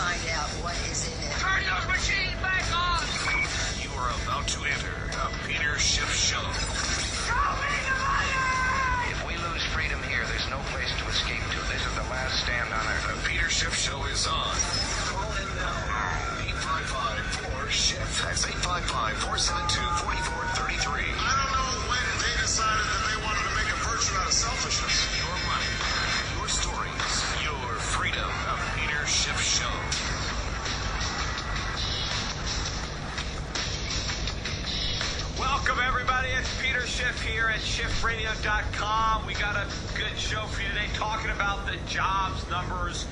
find out what is in it. Turn those machines back on! You are about to enter a Peter Schiff show. Show me the money! If we lose freedom here, there's no place to escape to. This is the last stand on Earth. The Peter Schiff show is on. Call in now. 855-4-SCHIFF. That's 855-472-4433. I don't know when they decided that they wanted to make a virtue out of selfishness. Your money, your stories, your freedom. The Peter Schiff show. Welcome, everybody. It's Peter Schiff here at SchiffRadio.com. We got a good show for you today talking about the jobs numbers,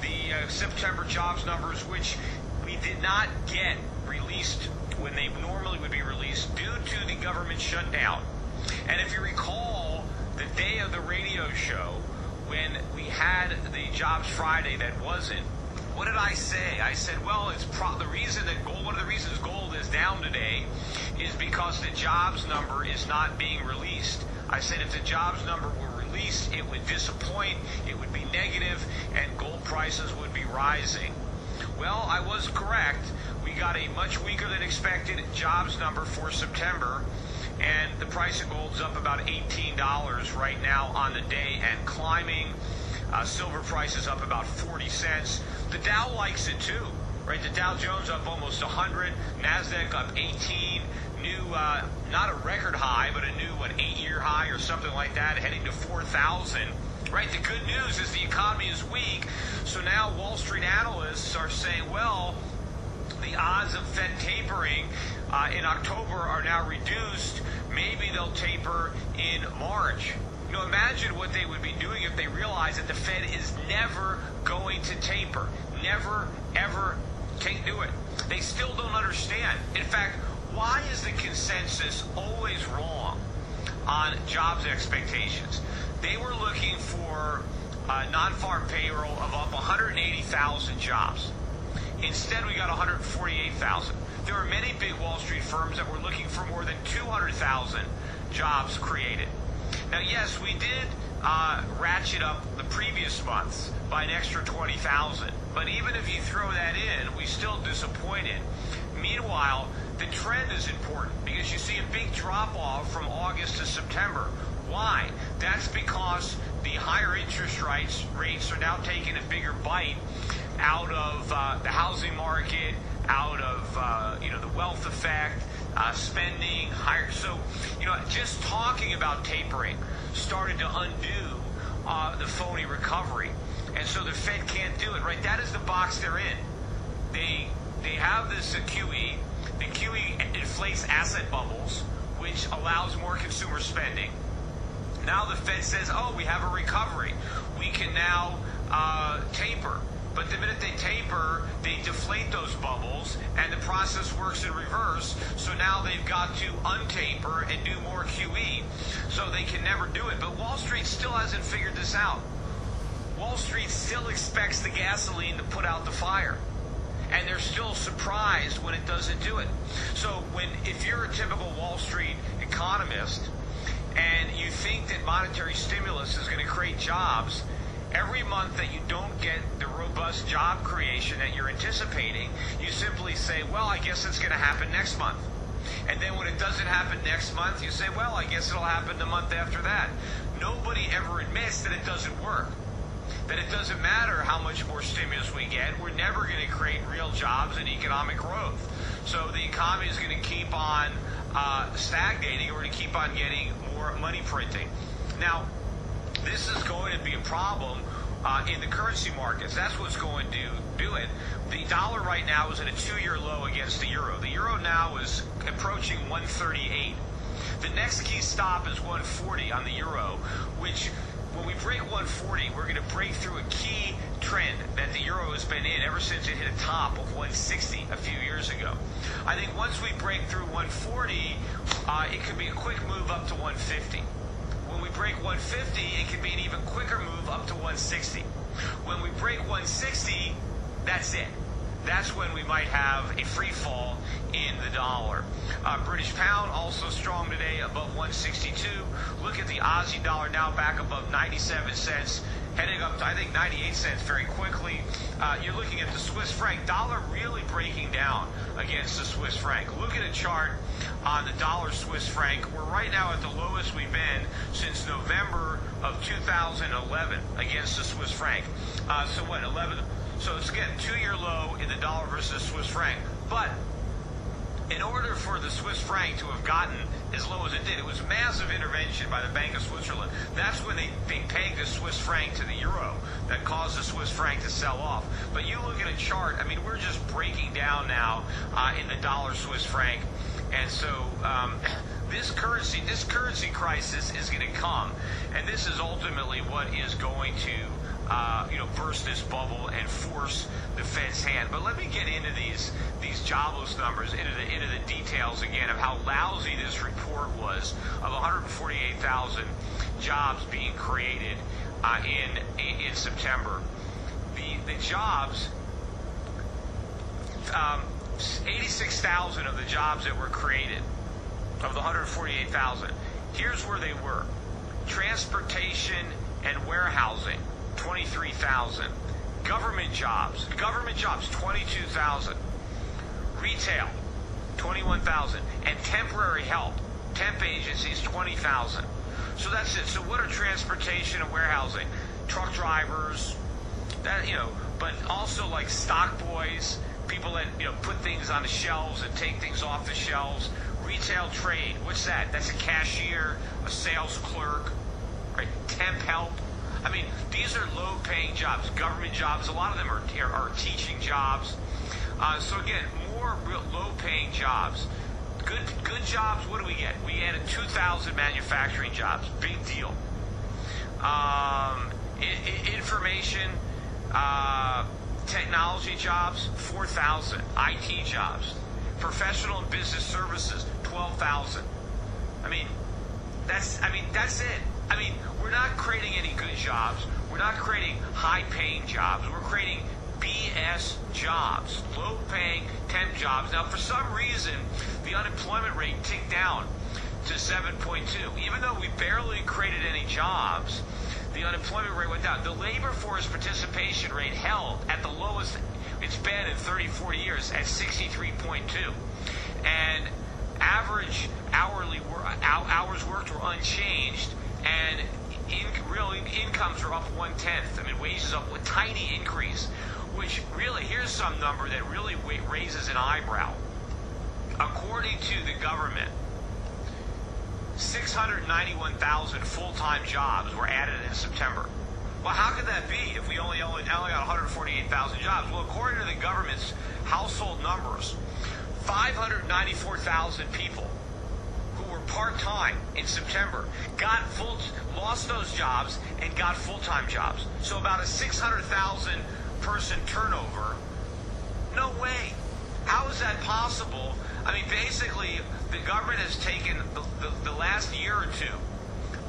the September jobs numbers, which we did not get released when they normally would be released due to the government shutdown. And if you recall, the day of the radio show when we had the Jobs Friday that wasn't, what did I say? I said, well, it's the reason that gold, one of the reasons gold is down today is because the jobs number is not being released. I said if the jobs number were released, it would disappoint, it would be negative, and gold prices would be rising. Well, I was correct. We got a much weaker than expected jobs number for September, and the price of gold's up about $18 right now on the day and climbing. Silver price is up about 40 cents. The Dow likes it too, right? The Dow Jones up almost 100, NASDAQ up 18, new, not a record high, but a new, 8-year high or something like that, heading to 4,000. Right, the good news is the economy is weak, so now Wall Street analysts are saying, well, the odds of Fed tapering in October are now reduced. Maybe they'll taper in March. You know, imagine what they would be doing if they realized that the Fed is never going to taper. Never, ever do it. They still don't understand. In fact, why is the consensus always wrong on jobs expectations? They were looking for non-farm payroll of up 180,000 jobs. Instead, we got 148,000. There are many big Wall Street firms that were looking for more than 200,000 jobs created. Now, yes, we did ratchet up the previous months by an extra 20,000. But even if you throw that in, we still disappointed. Meanwhile, the trend is important because you see a big drop-off from August to September. Why? That's because the higher interest rates are now taking a bigger bite out of the housing market, out of the wealth effect, spending higher. So, just talking about tapering started to undo the phony recovery, and so the Fed can't do it. Right? That is the box they're in. They have this QE. The QE inflates asset bubbles, which allows more consumer spending. Now the Fed says, oh, we have a recovery. We can now taper. But the minute they taper, they deflate those bubbles, and the process works in reverse. So now they've got to untaper and do more QE. So they can never do it. But Wall Street still hasn't figured this out. Wall Street still expects the gasoline to put out the fire. And they're still surprised when it doesn't do it. So if you're a typical Wall Street economist, and you think that monetary stimulus is going to create jobs, every month that you don't get the robust job creation that you're anticipating, you simply say, well, I guess it's going to happen next month. And then when it doesn't happen next month, you say, well, I guess it'll happen the month after that. Nobody ever admits that it doesn't work, that it doesn't matter how much more stimulus we get. We're never going to create real jobs and economic growth. So the economy is going to keep on stagnating. We're going to keep on getting more money printing. Now, this is going to be a problem in the currency markets. That's what's going to do it. The dollar right now is at a 2-year low against the euro. The euro now is approaching 138. The next key stop is 140 on the euro, which when we break 140, we're going to break through a key trend that the euro has been in ever since it hit a top of 160 a few years ago. I think once we break through 140, it could be a quick move up to 150. When we break 150, it could be an even quicker move up to 160. When we break 160, that's it. That's when we might have a free fall in the dollar. British pound also strong today above 162. Look at the Aussie dollar now back above 97 cents. heading up to, I think, 98 cents very quickly. You're looking at the Swiss franc. Dollar really breaking down against the Swiss franc. Look at a chart on the dollar Swiss franc. We're right now at the lowest we've been since November of 2011 against the Swiss franc. So what, 11? So it's getting 2-year low in the dollar versus Swiss franc. But in order for the Swiss franc to have gotten as low as it did, it was massive intervention by the Bank of Switzerland. That's when they pegged the Swiss franc to the euro that caused the Swiss franc to sell off. But you look at a chart, I mean, we're just breaking down now in the dollar Swiss franc. And so this currency crisis is going to come, and this is ultimately what is going to burst this bubble and force the Fed's hand. But let me get into these jobless numbers, into the details again of how lousy this report was of 148,000 jobs being created in September. The jobs, 86,000 of the jobs that were created, of the 148,000, here's where they were. Transportation and warehousing, 23,000. Government jobs, 22,000. Retail, 21,000. And temporary help, temp agencies, 20,000. So that's it. So what are transportation and warehousing? Truck drivers, but also like stock boys, people that put things on the shelves and take things off the shelves. Retail trade, what's that? That's a cashier, a sales clerk, right? Temp help. I mean, these are low-paying jobs, government jobs. A lot of them are teaching jobs. So again, more real low-paying jobs. Good jobs. What do we get? We added 2,000 manufacturing jobs. Big deal. Information, technology jobs, 4,000. IT jobs. Professional and business services, 12,000. That's it. We're not creating any good jobs. We're not creating high-paying jobs. We're creating BS jobs, low-paying temp jobs. Now, for some reason, the unemployment rate ticked down to 7.2. Even though we barely created any jobs, the unemployment rate went down. The labor force participation rate held at the lowest it's been in 30, 40 years at 63.2. And average hourly hours worked were unchanged, and real incomes are up 1/10. Wages up, a tiny increase, which really, here's some number that really raises an eyebrow. According to the government, 691,000 full-time jobs were added in September. Well, how could that be if we only got 148,000 jobs? Well, according to the government's household numbers, 594,000 people who were part-time in September lost those jobs and got full-time jobs. So about a 600,000 person turnover. No way. How is that possible? Basically, the government has taken the last year or two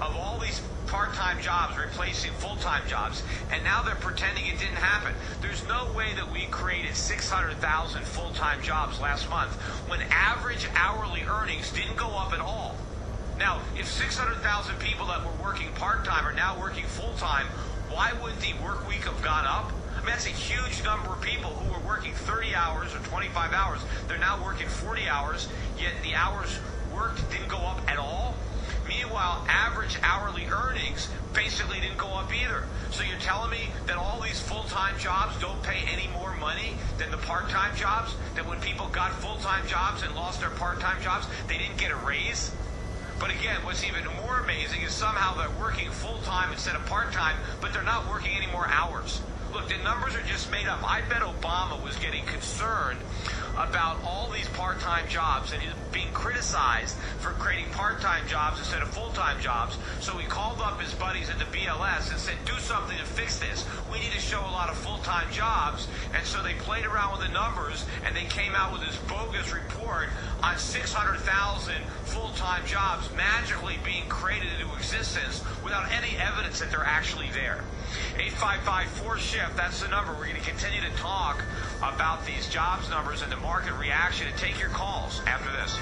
of all these part-time jobs replacing full-time jobs, and now they're pretending it didn't happen. There's no way that we created 600,000 full-time jobs last month when average hourly earnings didn't go up at all. Now, if 600,000 people that were working part-time are now working full-time, why would the work week have gone up? That's a huge number of people who were working 30 hours or 25 hours. They're now working 40 hours, yet the hours worked didn't go up at all. Meanwhile, average hourly earnings basically didn't go up either. So you're telling me that all these full-time jobs don't pay any more money than the part-time jobs? That when people got full-time jobs and lost their part-time jobs, they didn't get a raise? But again, what's even more amazing is somehow they're working full-time instead of part-time, but they're not working any more hours. Look, the numbers are just made up. I bet Obama was getting concerned about all these part-time jobs and being criticized for creating part-time jobs instead of full-time jobs. So he called up his buddies at the BLS and said, do something to fix this. We need to show a lot of full-time jobs. And so they played around with the numbers, and they came out with this bogus report on 600,000 full-time jobs magically being created into existence without any evidence that they're actually there. 855-4-SHIFT, that's the number. We're going to continue to talk about these jobs numbers and the market reaction and take your calls after this.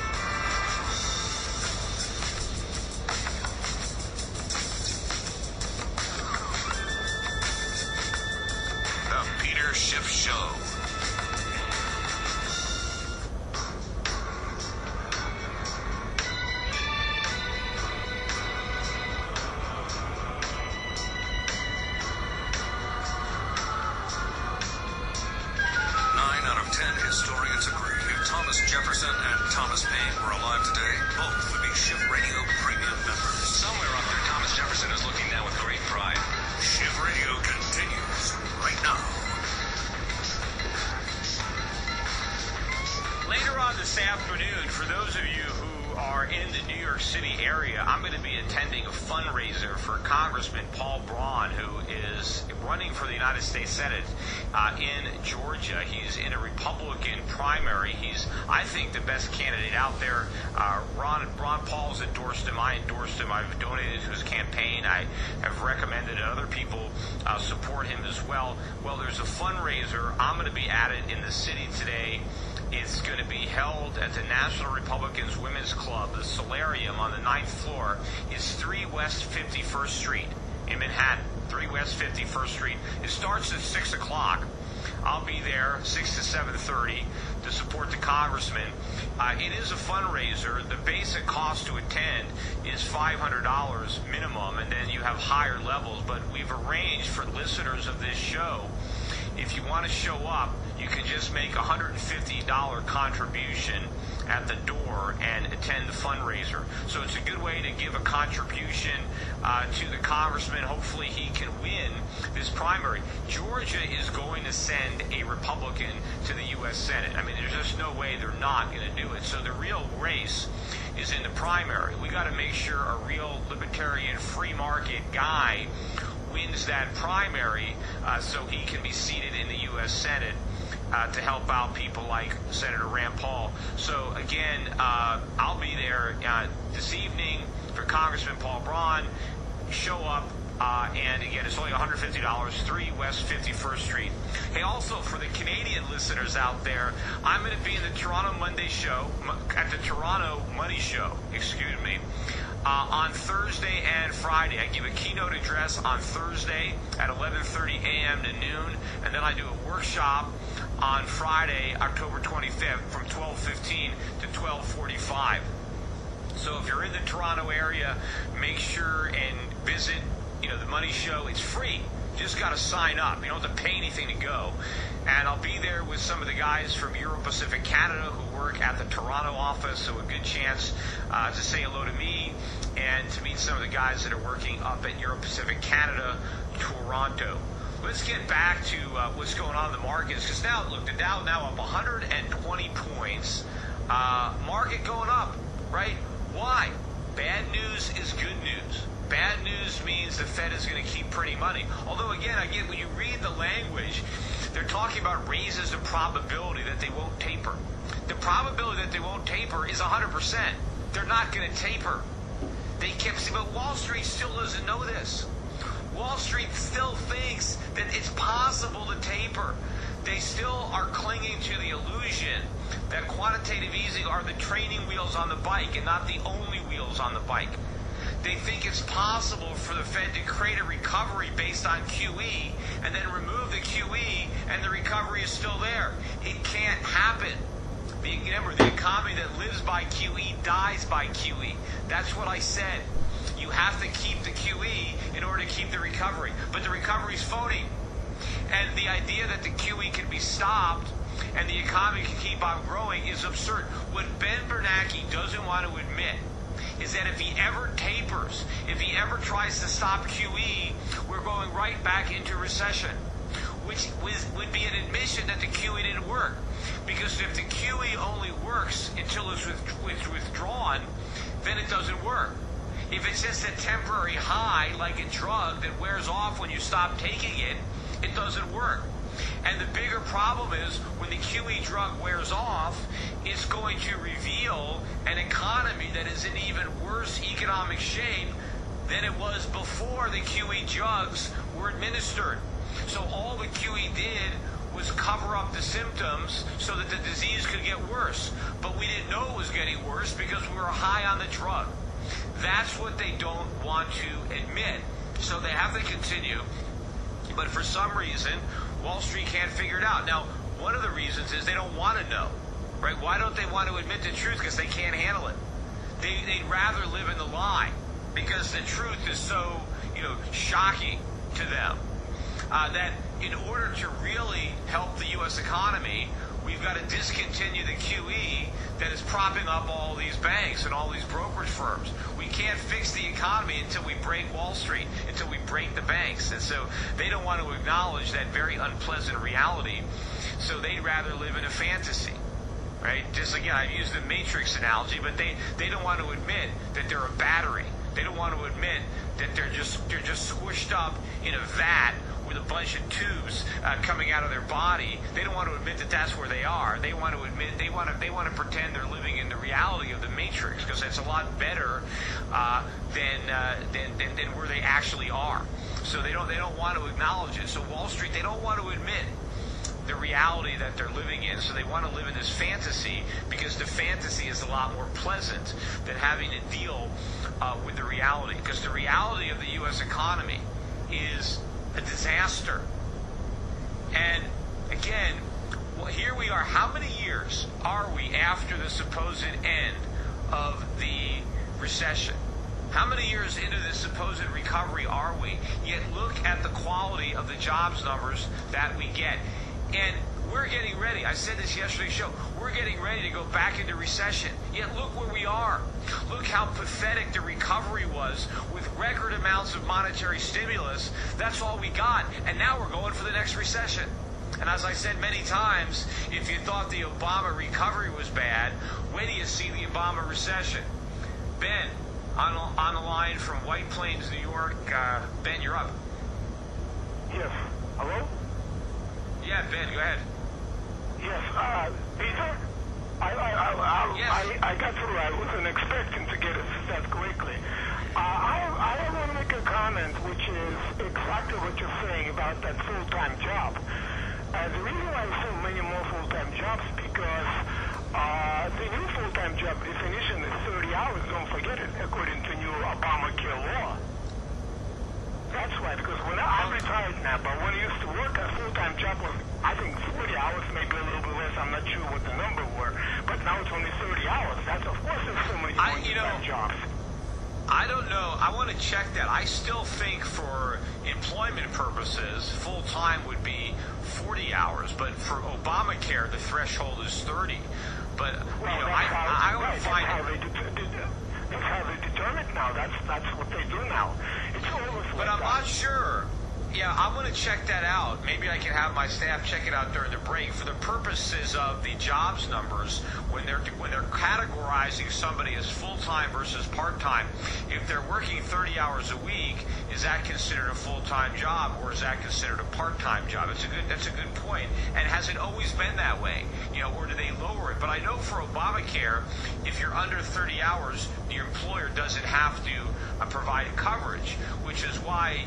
Peter Schiff Show. Historians agree if Thomas Jefferson and Thomas Paine were alive today, both would be Schiff Radio Premium members. Somewhere up there, Thomas Jefferson is looking down with great pride. Schiff Radio continues right now. Later on this afternoon, for those of you who are in the New York City area, I'm going to be attending a fundraiser for Congressman Paul Braun, who is running for the United States Senate in Georgia. He's in a Republican primary. He's, I think, the best candidate out there. Ron Paul's endorsed him. I endorsed him. I've donated to his campaign. I have recommended other people support him as well. Well, there's a fundraiser. I'm going to be at it in the city today. It's going to be held at the National Republicans Women's Club. The solarium on the 9th floor is 3 West 51st Street in Manhattan. 3 West 51st Street. It starts at 6 o'clock. I'll be there 6 to 7:30 to support the congressman. It is a fundraiser. The basic cost to attend is $500 minimum, and then you have higher levels. But we've arranged for listeners of this show, if you want to show up, you can just make a $150 contribution at the door and attend the fundraiser. So it's a good way to give a contribution to the congressman. Hopefully he can win this primary. Georgia is going to send a Republican to the U.S. Senate. I mean, there's just no way they're not going to do it. So the real race is in the primary. We got to make sure a real libertarian free market guy wins that primary so he can be seated in the U.S. Senate to help out people like Senator Rand Paul. So again, I'll be there this evening for Congressman Paul Braun. Show up, and again, it's only $150, 3 West 51st Street. Hey, also for the Canadian listeners out there, I'm going to be in the Toronto Monday show, at the Toronto Money Show, on Thursday and Friday. I give a keynote address on Thursday at 11:30 a.m. to noon, and then I do a workshop on Friday, October 25th, from 12:15 to 12:45. So if you're in the Toronto area, make sure and visit, the Money Show. It's free. You just got to sign up. You don't have to pay anything to go. And I'll be there with some of the guys from Euro-Pacific Canada who work at the Toronto office, so a good chance to say hello to me and to meet some of the guys that are working up at Euro-Pacific Canada, Toronto. Let's get back to what's going on in the markets, because now, look, the Dow now up 120 points. Market going up, right? Why? Bad news is good news. Bad news means the Fed is going to keep printing money. Although, again, when you read the language, they're talking about raises the probability that they won't taper. The probability that they won't taper is 100%. They're not going to taper. They kept, but Wall Street still doesn't know this. Wall Street still thinks that it's possible to taper. They still are clinging to the illusion that quantitative easing are the training wheels on the bike and not the only wheels on the bike. They think it's possible for the Fed to create a recovery based on QE and then remove the QE and the recovery is still there. It can't happen. Remember, the economy that lives by QE dies by QE. That's what I said. You have to keep the QE in order to keep the recovery. But the recovery is phony. And the idea that the QE can be stopped and the economy can keep on growing is absurd. What Ben Bernanke doesn't want to admit is that if he ever tapers, if he ever tries to stop QE, we're going right back into recession, which would be an admission that the QE didn't work. Because if the QE only works until it's withdrawn, then it doesn't work. If it's just a temporary high, like a drug that wears off when you stop taking it, it doesn't work. And the bigger problem is when the QE drug wears off, it's going to reveal an economy that is in even worse economic shape than it was before the QE drugs were administered. So all the QE did was cover up the symptoms so that the disease could get worse. But we didn't know it was getting worse because we were high on the drug. That's what they don't want to admit. So they have to continue. But for some reason, Wall Street can't figure it out. Now, one of the reasons is they don't want to know, right? Why don't they want to admit the truth? Because they can't handle it. They'd rather live in the lie because the truth is so, shocking to them that in order to really help the U.S. economy, we've got to discontinue the QE that is propping up all these banks and all these brokerage firms. We can't fix the economy until we break Wall Street, until we break the banks. And so they don't want to acknowledge that very unpleasant reality. So they'd rather live in a fantasy, right? Just again, I've used the Matrix analogy, but they don't want to admit that they're a battery. They don't want to admit that they're just squished up in a vat with a bunch of tubes coming out of their body. They don't want to admit that that's where they are. They want to admit they want to pretend they're living in the reality of the Matrix because it's a lot better than where they actually are. So they don't want to acknowledge it. So Wall Street, they don't want to admit the reality that they're living in. So they want to live in this fantasy because the fantasy is a lot more pleasant than having to deal with the reality. Because the reality of the U.S. economy is a disaster. And again, here we are. How many years are we after the supposed end of the recession? How many years into this supposed recovery are we? Yet look at the quality of the jobs numbers that we get. And we're getting ready. I said this yesterday's show. We're getting ready to go back into recession. Yet look where we are. Look how pathetic the recovery was with record amounts of monetary stimulus. That's all we got. And now we're going for the next recession. And as I said many times, if you thought the Obama recovery was bad, wait till you see the Obama recession. Ben, on the line from White Plains, New York. Ben, you're up. Yes. Hello? Yeah, Ben, go ahead. Yes, Peter? I got through. I wasn't expecting to get it that quickly. I want to make a comment, which is exactly what you're saying about that full-time job. The reason why I so many more full-time jobs because the new full-time job definition is 30 hours. Don't forget it, according to new Obamacare law. That's why, because I'm retired now, but when I used to work, a full-time job was, I think, 40 hours, maybe a little bit less. I'm not sure what the number were, but now it's only 30 hours. That's, of course, there's so many full-time jobs. I don't know. I want to check that. I still think for employment purposes, full-time would be 40 hours, but for Obamacare, the threshold is 30. But, I would find that's how they determine it now. That's what they do now. It's always like But I'm not sure. Yeah, I'm going to check that out. Maybe I can have my staff check it out during the break. For the purposes of the jobs numbers, when they're categorizing somebody as full-time versus part-time, if they're working 30 hours a week, is that considered a full-time job or is that considered a part-time job? That's a good point. And has it always been that way? Or do they lower it? But I know for Obamacare, if you're under 30 hours, the employer doesn't have to provide coverage, which is why,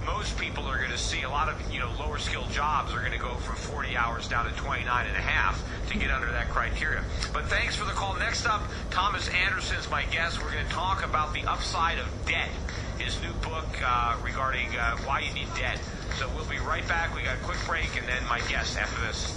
most people are going to see a lot of, lower skilled jobs are going to go from 40 hours down to 29 and a half to get under that criteria. But thanks for the call. Next up, Thomas Anderson's my guest. We're going to talk about the upside of debt, his new book regarding why you need debt. So we'll be right back. We got a quick break and then my guest after this.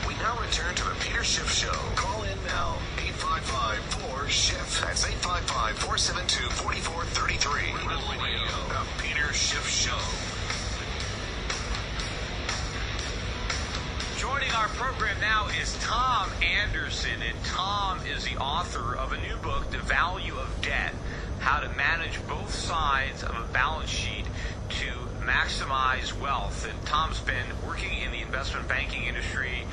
We now return to the Peter Schiff Show. Call in now. 855-4-SCHIFF. That's 855-472-4433. Radio. The Peter Schiff Show. Joining our program now is Tom Anderson, and Tom is the author of a new book, The Value of Debt, How to Manage Both Sides of a Balance Sheet to Maximize Wealth. And Tom's been working in the investment banking industry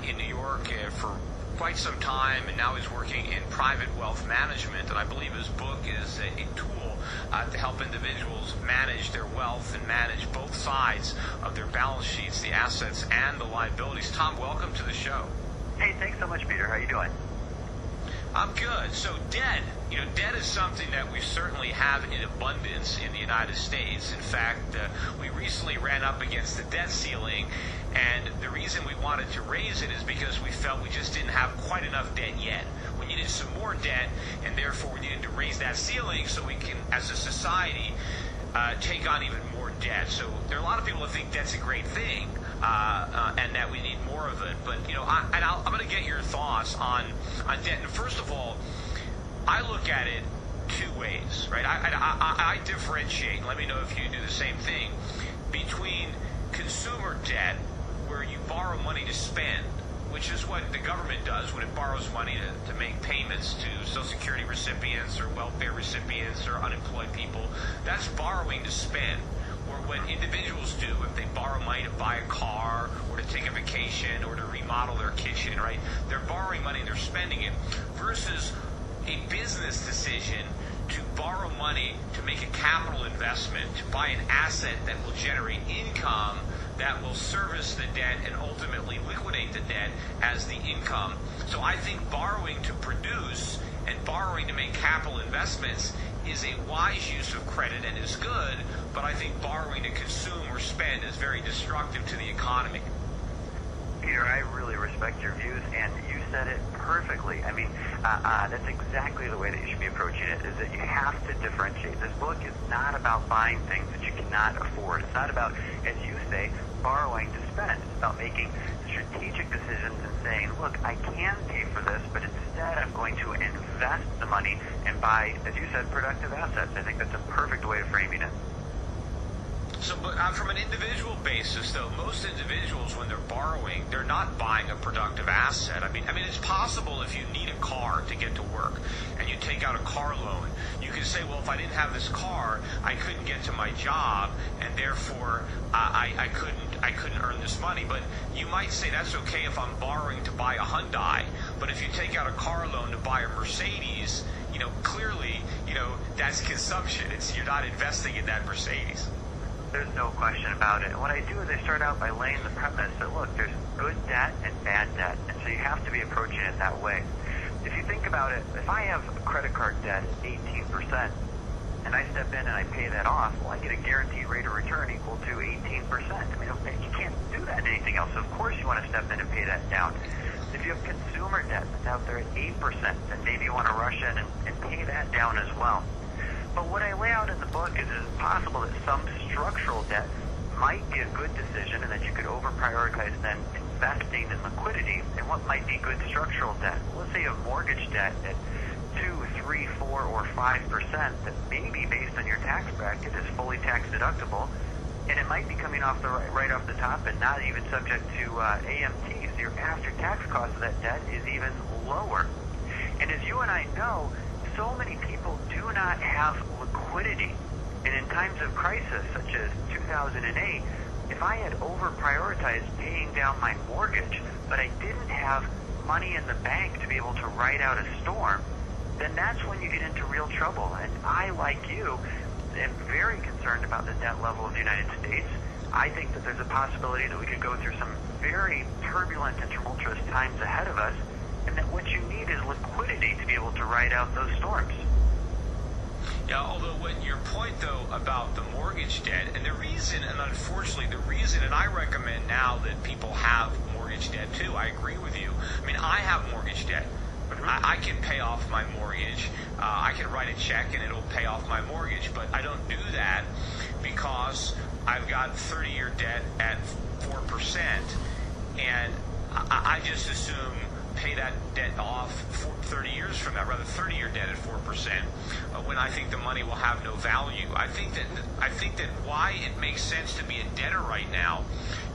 in New York for quite some time, and now he's working in private wealth management, and I believe his book is a tool to help individuals manage their wealth and manage both sides of their balance sheets, the assets and the liabilities. Tom, welcome to the show. Hey, thanks so much, Peter. How are you doing? I'm good. So debt, debt is something that we certainly have in abundance in the United States. In fact, we recently ran up against the debt ceiling, and the reason we wanted to raise it is because we felt we just didn't have quite enough debt yet. We needed some more debt, and therefore we needed to raise that ceiling so we can, as a society, take on even more debt. So there are a lot of people that think debt's a great thing, and that we need more of it. But I'm going to get your thoughts on debt. And first of all, I look at it two ways, right? I differentiate, and let me know if you do the same thing, between consumer debt, where you borrow money to spend, which is what the government does when it borrows money to make payments to Social Security recipients or welfare recipients or unemployed people. That's borrowing to spend. Or what individuals do if they borrow money to buy a car or to take a vacation or to remodel their kitchen, right? They're borrowing money and they're spending it, versus a business decision to borrow money to make a capital investment, to buy an asset that will generate income that will service the debt and ultimately liquidate the debt as the income. So I think borrowing to produce and borrowing to make capital investments is a wise use of credit and is good, but I think borrowing to consume or spend is very destructive to the economy. Peter, I really respect your views, and you said it perfectly. I mean, that's exactly the way that you should be approaching it, is that you have to differentiate. This book is not about buying things that you cannot afford. It's not about, as you say, borrowing to spend. It's about making strategic decisions and saying, look, I can pay for this, but instead I'm going to invest the money and buy, as you said, productive assets. I think that's a perfect way of framing it. So, but from an individual basis, though, most individuals, when they're borrowing, they're not buying a productive asset. I mean, it's possible if you need a car to get to work and you take out a car loan, you can say, well, if I didn't have this car, I couldn't get to my job, and therefore I couldn't earn this money. But you might say that's okay if I'm borrowing to buy a Hyundai. But if you take out a car loan to buy a Mercedes, clearly, that's consumption. You're not investing in that Mercedes. There's no question about it. And what I do is I start out by laying the premise that, look, there's good debt and bad debt, and so you have to be approaching it that way. If you think about it, if I have a credit card debt at 18%, and I step in and I pay that off, well, I get a guaranteed rate of return equal to 18%. I mean, you can't do that in anything else. So of course you want to step in and pay that down. If you have consumer debt that's out there at 8%, then maybe you want to rush in and pay that down as well. But what I lay out in the book is it's possible that some structural debt might be a good decision, and that you could over-prioritize then investing in liquidity in what might be good structural debt. Let's say a mortgage debt at 2, 3, 4, or 5% that maybe based on your tax bracket is fully tax deductible, and it might be coming off the right off the top and not even subject to AMT. So your after-tax cost of that debt is even lower. And as you and I know, so many people do not have liquidity. And in times of crisis, such as 2008, if I had over-prioritized paying down my mortgage, but I didn't have money in the bank to be able to ride out a storm, then that's when you get into real trouble. And I, like you, am very concerned about the debt level of the United States. I think that there's a possibility that we could go through some very turbulent and tumultuous times ahead of us, and that what you need is liquidity to be able to ride out those storms. Yeah, although when your point, though, about the mortgage debt, and the reason, and unfortunately the reason, and I recommend now that people have mortgage debt too, I agree with you. I mean, I have mortgage debt. I can pay off my mortgage. I can write a check and it'll pay off my mortgage, but I don't do that because I've got 30-year debt at 4%, and I just assume pay that debt off 30 years from now, rather 30-year debt at 4%, when I think the money will have no value. I think that why it makes sense to be a debtor right now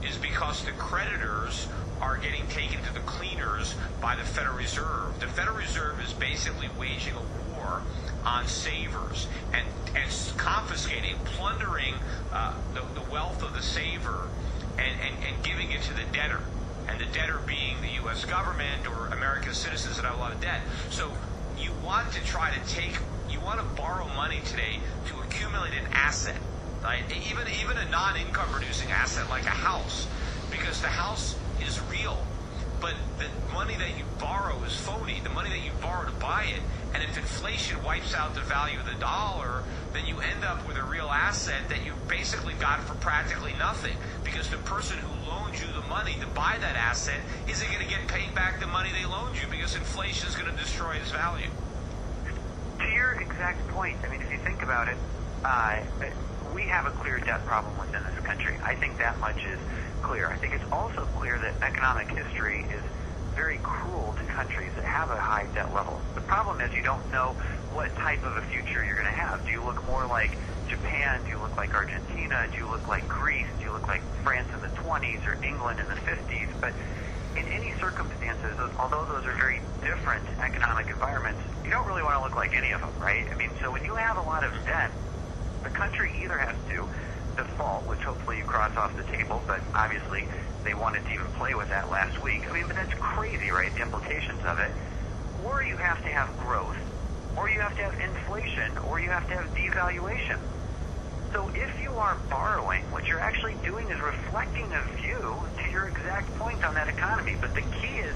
is because the creditors are getting taken to the cleaners by the Federal Reserve. The Federal Reserve is basically waging a war on savers and confiscating, plundering the wealth of the saver and giving it to the debtor. And the debtor being the U.S. government or American citizens that have a lot of debt. So you want to borrow money today to accumulate an asset, right? Even a non-income producing asset like a house, because the house is real, but the money that you borrow is phony. The money that you borrow to buy it, and if inflation wipes out the value of the dollar, then you end up with a real asset that you basically got for practically nothing, because the person who loaned you the money to buy that asset isn't going to get paid back the money they loaned you, because inflation is going to destroy its value. To your exact point, I mean, if you think about it, we have a clear debt problem within this country. I think that much is clear. I think it's also clear that economic history is very cruel to countries that have a high debt level. The problem is you don't know what type of a future you're going to have. Do you look more like Japan? Do you look like Argentina? Do you look like Greece? Do you look like France in the 20s or England in the 50s? But in any circumstances, although those are very different economic environments, you don't really want to look like any of them, right? I mean, so when you have a lot of debt, the country either has to default, which hopefully you cross off the table, but obviously they wanted to even play with that last week. I mean, but that's crazy, right? The implications of it. Or you have to have growth, or you have to have inflation, or you have to have devaluation. So if you are borrowing, what you're actually doing is reflecting a view to your exact point on that economy. But the key is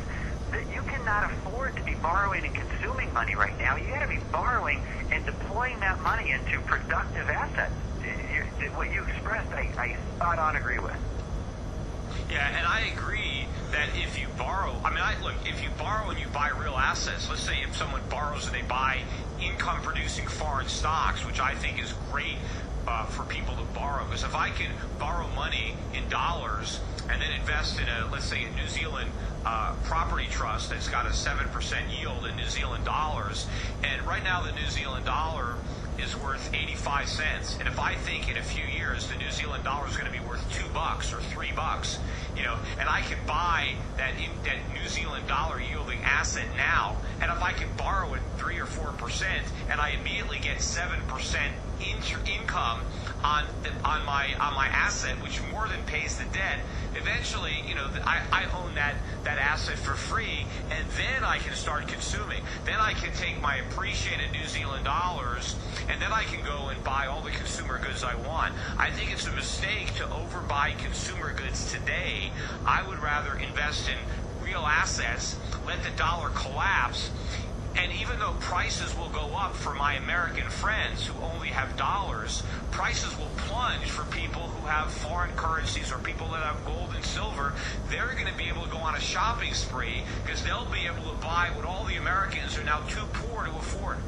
that you cannot afford to be borrowing and consuming money right now. You got to be borrowing and deploying that money into productive assets. What you expressed, I spot on agree with. Yeah, and I agree that if you borrow, if you borrow and you buy real assets, let's say if someone borrows and they buy income-producing foreign stocks, which I think is great for people to borrow, because if I can borrow money in dollars and then invest in let's say a New Zealand property trust that's got a 7% yield in New Zealand dollars, and right now the New Zealand dollar is worth 85 cents. And if I think in a few years the New Zealand dollar is going to be worth $2 or $3, and I can buy that New Zealand dollar yielding asset now, and if I can borrow it 3 or 4%, and I immediately get 7% income on my asset, which more than pays the debt, eventually, I own that asset for free, and then I can start consuming. Then I can take my appreciated New Zealand dollars, and then I can go and buy all the consumer goods I want. I think it's a mistake to overbuy consumer goods today. I would rather invest in real assets, let the dollar collapse, and even though prices will go up for my American friends who only have dollars, prices will plunge for people who have foreign currencies or people that have gold and silver. They're going to be able to go on a shopping spree because they'll be able to buy what all the Americans are now too poor to afford.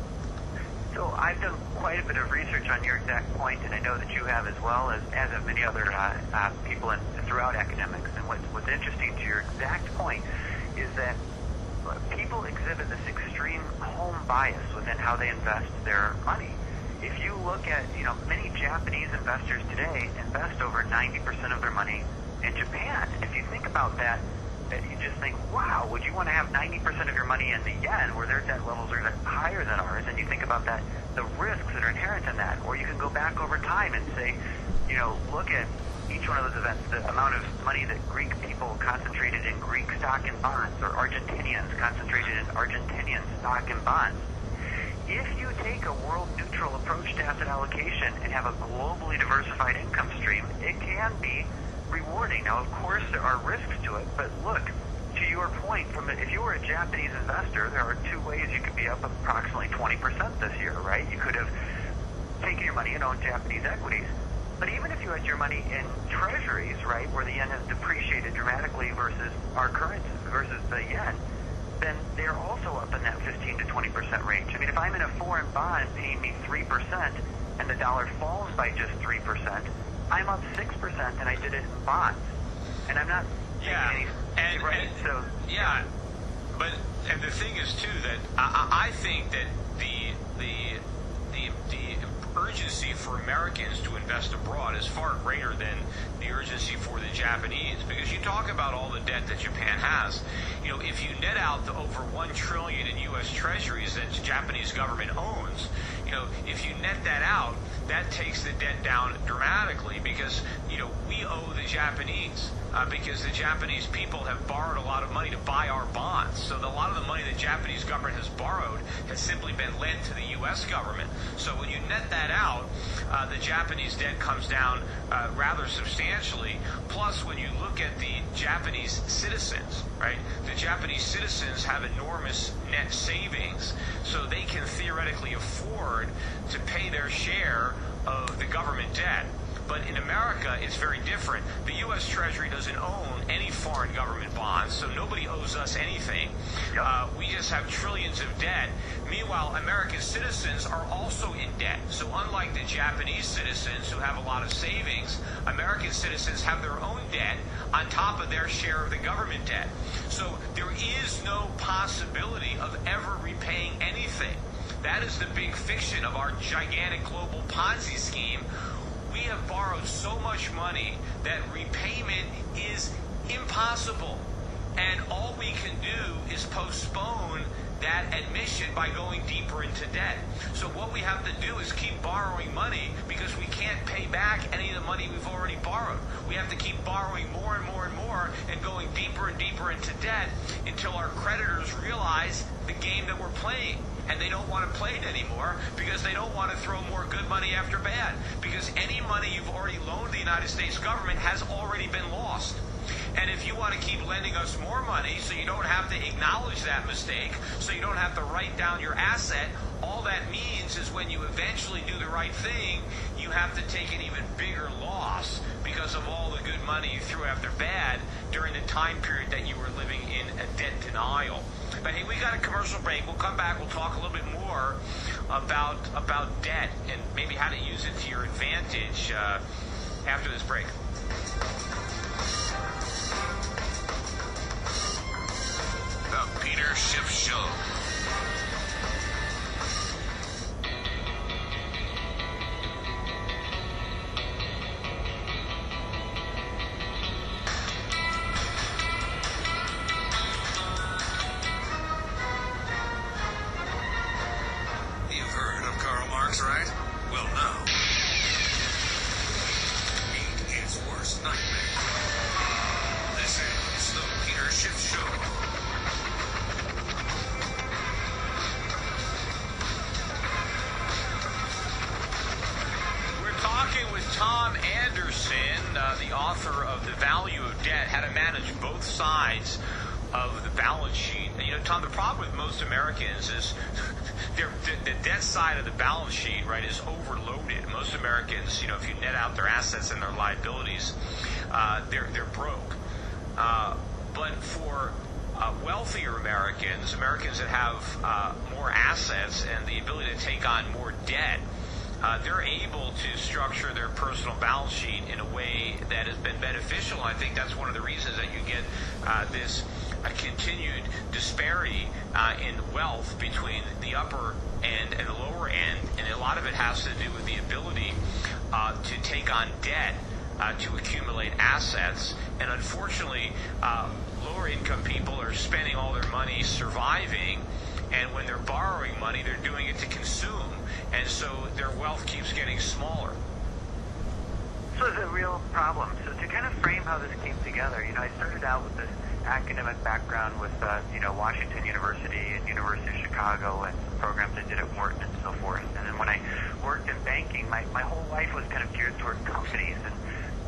So I've done quite a bit of research on your exact point, and I know that you have as well, as have many other people throughout academics. And what's interesting to your exact point is that people exhibit this extreme home bias within how they invest their money. If you look at, many Japanese investors today invest over 90% of their money in Japan. If you think about that, you just think, wow, would you want to have 90% of your money in the yen where their debt levels are higher than ours? And you think about that, the risks that are inherent in that. Or you can go back over time and say, look at each one of those events, the amount of money that Greek people concentrated in Greek stock and bonds, or Argentinians concentrated in Argentinian stock and bonds. If you take a world-neutral approach to asset allocation and have a globally diversified income stream, it can be rewarding. Now, of course, there are risks to it, but look, to your point, if you were a Japanese investor, there are two ways you could be up approximately 20% this year, right? You could have taken your money and owned Japanese equities. But even if you had your money in treasuries, right, where the yen has depreciated dramatically versus our currency, versus the yen, then they're also up in that 15 to 20% range. I mean, if I'm in a foreign bond paying me 3% and the dollar falls by just 3%, I'm up 6% and I did it in bonds. And I'm not taking any, right? So, yeah. But, and the thing is, too, that I think that the urgency for Americans to invest abroad is far greater than the urgency for the Japanese, because you talk about all the debt that Japan has. If you net out the over $1 trillion in U.S. treasuries that the Japanese government owns, if you net that out, that takes the debt down dramatically, because we owe the Japanese because the Japanese people have borrowed a lot of money to buy our bonds. So a lot of the money the Japanese government has borrowed has simply been lent to the U.S. government. So when you net that out, the Japanese debt comes down rather substantially. Plus, when you look at the Japanese citizens, right, the Japanese citizens have enormous net savings, so they can theoretically afford to pay their share of the government debt. But in America, it's very different. The U.S. Treasury doesn't own any foreign government bonds, so nobody owes us anything. We just have trillions of debt. Meanwhile, American citizens are also in debt. So unlike the Japanese citizens who have a lot of savings, American citizens have their own debt on top of their share of the government debt. So there is no possibility of ever repaying anything. That is the big fiction of our gigantic global Ponzi scheme. We have borrowed so much money that repayment is impossible. And all we can do is postpone that admission by going deeper into debt. So what we have to do is keep borrowing money because we can't pay back any of the money we've already borrowed. We have to keep borrowing more and more and more and going deeper and deeper into debt until our creditors realize the game that we're playing. And they don't want to play it anymore because they don't want to throw more good money after bad. Because any money you've already loaned the United States government has already been lost. And if you want to keep lending us more money so you don't have to acknowledge that mistake, so you don't have to write down your asset, all that means is when you eventually do the right thing, you have to take an even bigger loss because of all the good money you threw after bad during the time period that you were living in a debt denial. But hey, we got a commercial break. We'll come back. We'll talk a little bit more about debt and maybe how to use it to your advantage after this break. The Peter Schiff Show. You've heard of Karl Marx, right? Well, no. Meet his worst nightmare. This is the Peter Schiff Show. We're talking with Tom Anderson, the author of The Value of Debt, How to Manage Both Sides of the Balance Sheet. And, Tom, the problem with most Americans is the debt side of the balance sheet, right, is overloaded. Most Americans, if you net out their assets and their liabilities, they're broke. But for wealthier Americans that have more assets and the ability to take on more debt, they're able to structure their personal balance sheet in a way that has been beneficial. I think that's one of the reasons that you get this continued disparity in wealth between the upper end and the lower end, and a lot of it has to do with the ability to take on debt to accumulate assets. And unfortunately, lower income people are spending all their money surviving, and when they're borrowing money, they're doing it to consume, and so their wealth keeps getting smaller. So it's a real problem. So to kind of frame how this came together, I started out with this academic background with, Washington University and University of Chicago and programs I did at Wharton and so forth. And then when I worked in banking, my whole life was kind of geared toward companies. And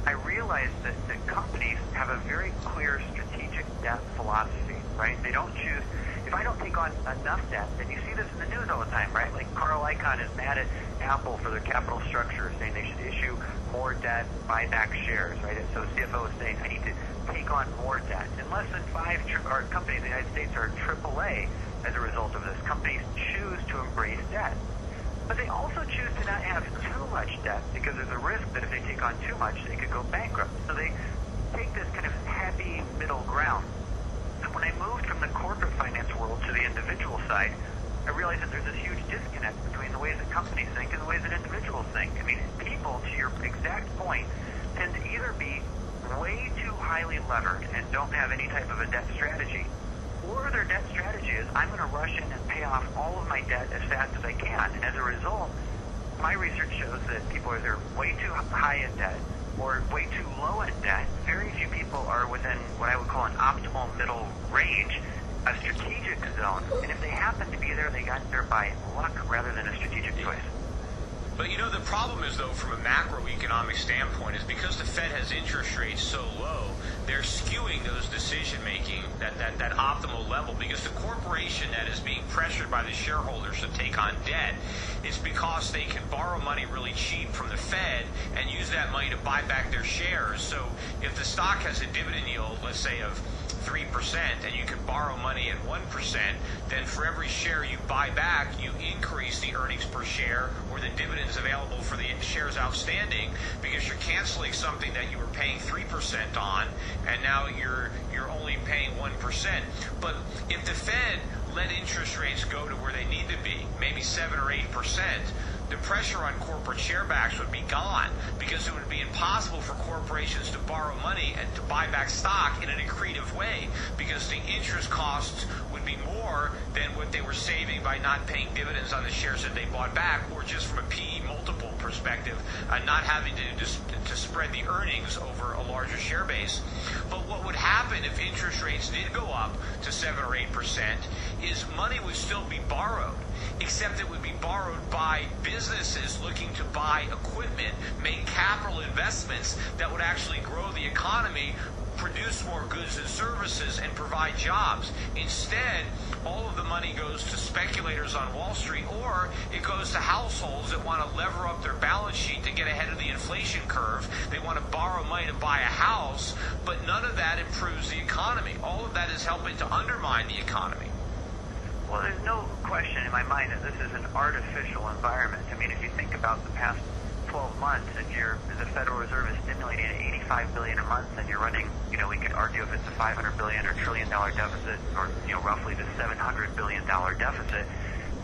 I realized that companies have a very clear strategic debt philosophy, right? They don't choose. If I don't take on enough debt, and you see this in the news all the time, right? Like Carl Icahn is mad at Apple for their capital structure, saying they should issue more debt, buy back shares, right? And so CFO is saying, I need to take on more debt. And less than 5 companies in the United States are AAA as a result of this. Companies choose to embrace debt. But they also choose to not have too much debt because there's a risk that if they take on too much, they could go bankrupt. So they take this kind of happy middle ground. And when I moved from the corporate finance world to the individual side, I realized that there's this huge disconnect between the ways that companies think and the ways that individuals think. I mean, people, to your exact point, tend to either be way too highly levered and don't have any type of a debt strategy, or their debt strategy is, I'm going to rush in and pay off all of my debt as fast as I can. And as a result, my research shows that people are either way too high in debt or way too low in debt. Very few people are within what I would call an optimal middle range, a strategic zone. And if they happen to be there, they got there by luck rather than a strategic choice. But the problem is, though, from a macroeconomic standpoint, is because the Fed has interest rates so low, they're skewing those decision-making, that optimal level, because the corporation that is being pressured by the shareholders to take on debt is because they can borrow money really cheap from the Fed and use that money to buy back their shares. So if the stock has a dividend yield, let's say, of 3%, and you can borrow money at 1%, then for every share you buy back, you increase the earnings per share or the dividends available for the shares outstanding, because you're canceling something that you were paying 3% on, and now you're only paying 1%. But if the Fed let interest rates go to where they need to be, maybe 7 or 8%, the pressure on corporate sharebacks would be gone, because it would be impossible for corporations to borrow money and to buy back stock in an accretive way, because the interest costs would be more than what they were saving by not paying dividends on the shares that they bought back, or just from a PE multiple perspective, not having to spread the earnings over a larger share base. But what would happen if interest rates did go up to 7 or 8% is money would still be borrowed, except it would be borrowed by businesses looking to buy equipment, make capital investments that would actually grow the economy, produce more goods and services, and provide jobs. Instead, all of the money goes to speculators on Wall Street, or it goes to households that want to lever up their balance sheet to get ahead of the inflation curve. They want to borrow money to buy a house, but none of that improves the economy. All of that is helping to undermine the economy. Well, there's no question in my mind that this is an artificial environment. I mean, if you think about the past 12 months, if the Federal Reserve is stimulating at $85 billion a month, and you're running, we could argue if it's a $500 billion or $1 trillion deficit, or roughly the $700 billion deficit,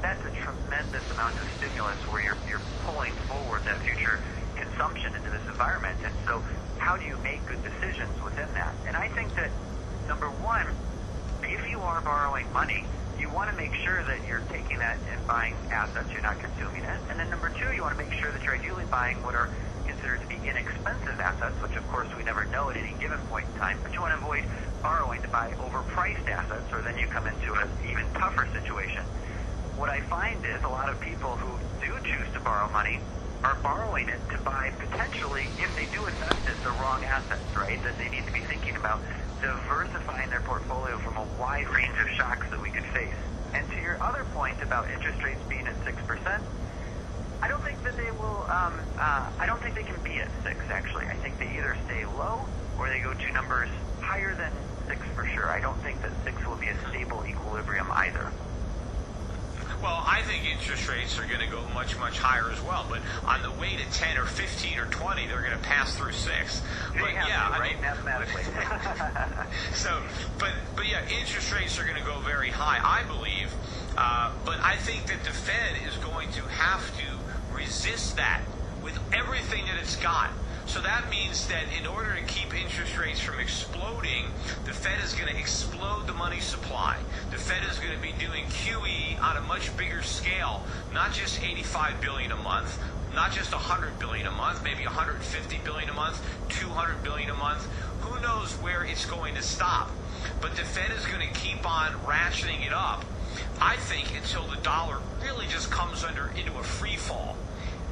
that's a tremendous amount of stimulus where you're pulling forward that future consumption into this environment. And so, how do you make good decisions within that? And I think that, number one, if you are borrowing money, you want to make sure that you're taking that and buying assets, you're not consuming it. And then number two, you want to make sure that you're ideally buying what are considered to be inexpensive assets, which of course we never know at any given point in time, but you want to avoid borrowing to buy overpriced assets, or then you come into an even tougher situation. What I find is a lot of people who do choose to borrow money are borrowing it to buy potentially, if they do invest it, the wrong assets, right? That they need to be thinking about diversifying their portfolio from a wide range of shocks that we could face. And to your other point about interest rates being at 6%, I don't think that they will, I don't think they can be at 6, actually. I think they either stay low or they go to numbers higher than 6 for sure. I don't think that 6 will be a stable equilibrium either. Well, I think interest rates are going to go much, much higher as well. But on the way to 10 or 15 or 20, they're going to pass through 6. But right, mathematically. But yeah, interest rates are going to go very high, I believe. But I think that the Fed is going to have to resist that with everything that it's got. So that means that in order to keep interest rates from exploding, the Fed is going to explode the money supply. The Fed is going to be doing QE on a much bigger scale, not just $85 billion a month, not just $100 billion a month, maybe $150 billion a month, $200 billion a month. Who knows where it's going to stop? But the Fed is going to keep on ratcheting it up, I think, until the dollar really just comes into a free fall.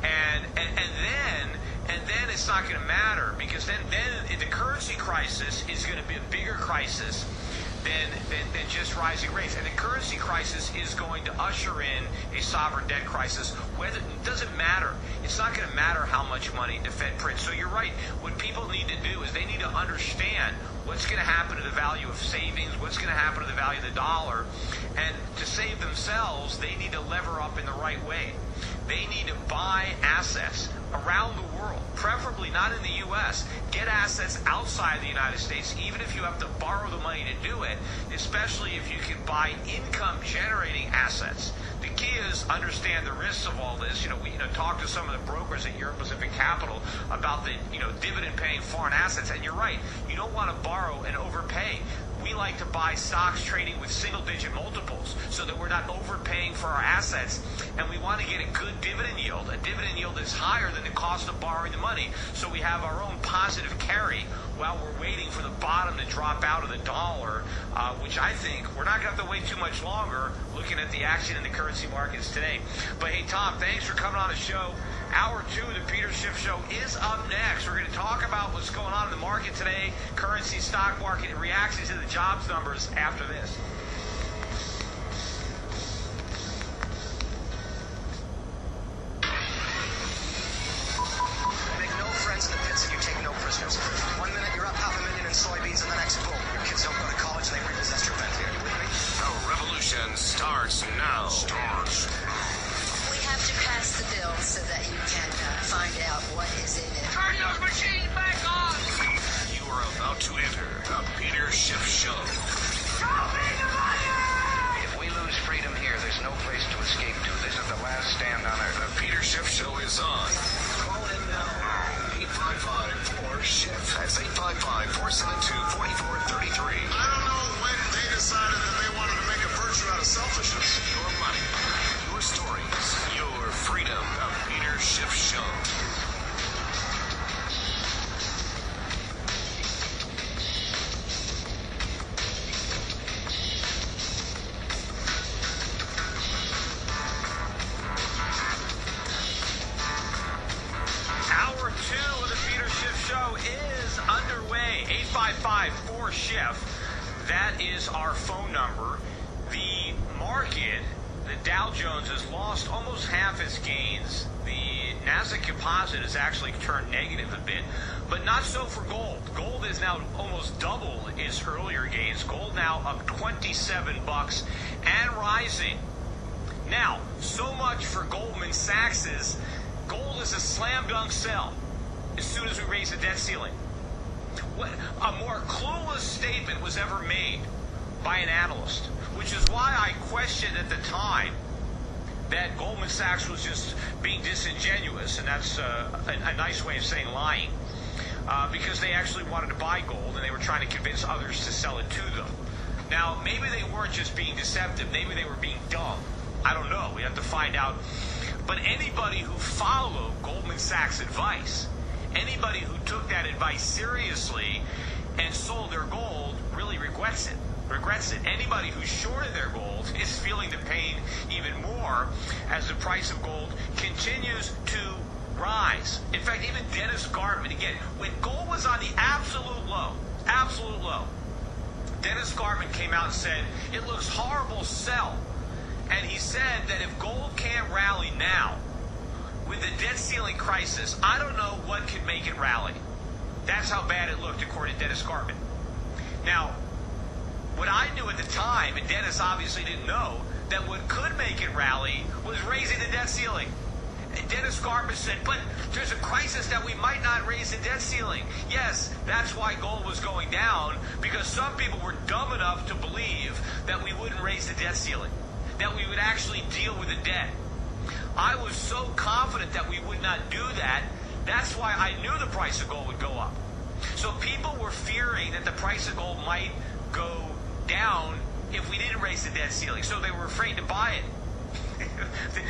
And then it's not going to matter, because then the currency crisis is going to be a bigger crisis than just rising rates. And the currency crisis is going to usher in a sovereign debt crisis. Whether it doesn't matter. It's not going to matter how much money the Fed prints. So you're right. What people need to do is they need to understand what's going to happen to the value of savings, what's going to happen to the value of the dollar. And to save themselves, they need to lever up in the right way. They need to buy assets around the world, preferably not in the U.S. Get assets outside the United States, even if you have to borrow the money to do it, especially if you can buy income-generating assets. The key is understand the risks of all this. We talk to some of the brokers at Euro Pacific Capital about the dividend-paying foreign assets, and you're right. You don't want to borrow and overpay. We like to buy stocks trading with single-digit multiples so that we're not overpaying for our assets, and we want to get a good dividend yield, a dividend yield that's higher than the cost of borrowing the money, so we have our own positive carry while we're waiting for the bottom to drop out of the dollar, which I think we're not going to have to wait too much longer looking at the action in the currency markets today. But hey, Tom, thanks for coming on the show. Hour 2 of the Peter Schiff Show is up next. We're going to talk about what's going on in the market today, currency, stock market, and reactions to the jobs numbers after this. Make no friends in the pits and you take no prisoners. 1 minute you're up $500,000 in soybeans, and the next, boom, your kids don't go to college and they repossess your bank. Are you with me? The revolution starts now. We have to pass the bill so that you can find out what is in it. Turn those machines back on! You are about to enter the Peter Schiff Show. Show me the money! If we lose freedom here, there's no place to escape to. This is the last stand on Earth. The Peter Schiff Show is on. Call in now. 855-4-SHIFT. That's 855-472-4433. I don't know when they decided that they wanted to make a virtue out of selfishness. Your money, your stories, your freedom. The Peter Schiff Show. Hour 2 of the Peter Schiff Show is underway. 855-4-SHIFT. That is our phone number. The market, the Dow Jones, has lost almost half its gains. The Nasdaq Composite has actually turned negative a bit, but not so for gold. Gold is now almost double its earlier gains. Gold now up $27 and rising. Now, so much for Goldman Sachs's. Gold is a slam dunk sell as soon as we raise the debt ceiling. What, a more clueless statement was ever made by an analyst, which is why I questioned at the time that Goldman Sachs was just being disingenuous, and that's a nice way of saying lying, because they actually wanted to buy gold and they were trying to convince others to sell it to them. Now, maybe they weren't just being deceptive, maybe they were being dumb. I don't know, we have to find out. But anybody who followed Goldman Sachs' advice, anybody who took that advice seriously and sold their gold really regrets it. Anybody who shorted their gold is feeling the pain even more as the price of gold continues to rise. In fact, even Dennis Gartman, again, when gold was on the absolute low, Dennis Gartman came out and said, it looks horrible, sell. And he said that if gold can't rally now, with the debt ceiling crisis, I don't know what could make it rally. That's how bad it looked, according to Dennis Gartman. Now, what I knew at the time, and Dennis obviously didn't know, that what could make it rally was raising the debt ceiling. And Dennis Gartman said, but there's a crisis that we might not raise the debt ceiling. Yes, that's why gold was going down, because some people were dumb enough to believe that we wouldn't raise the debt ceiling, that we would actually deal with the debt. I was so confident that we would not do that. That's why I knew the price of gold would go up. So people were fearing that the price of gold might go down if we didn't raise the debt ceiling. So they were afraid to buy it.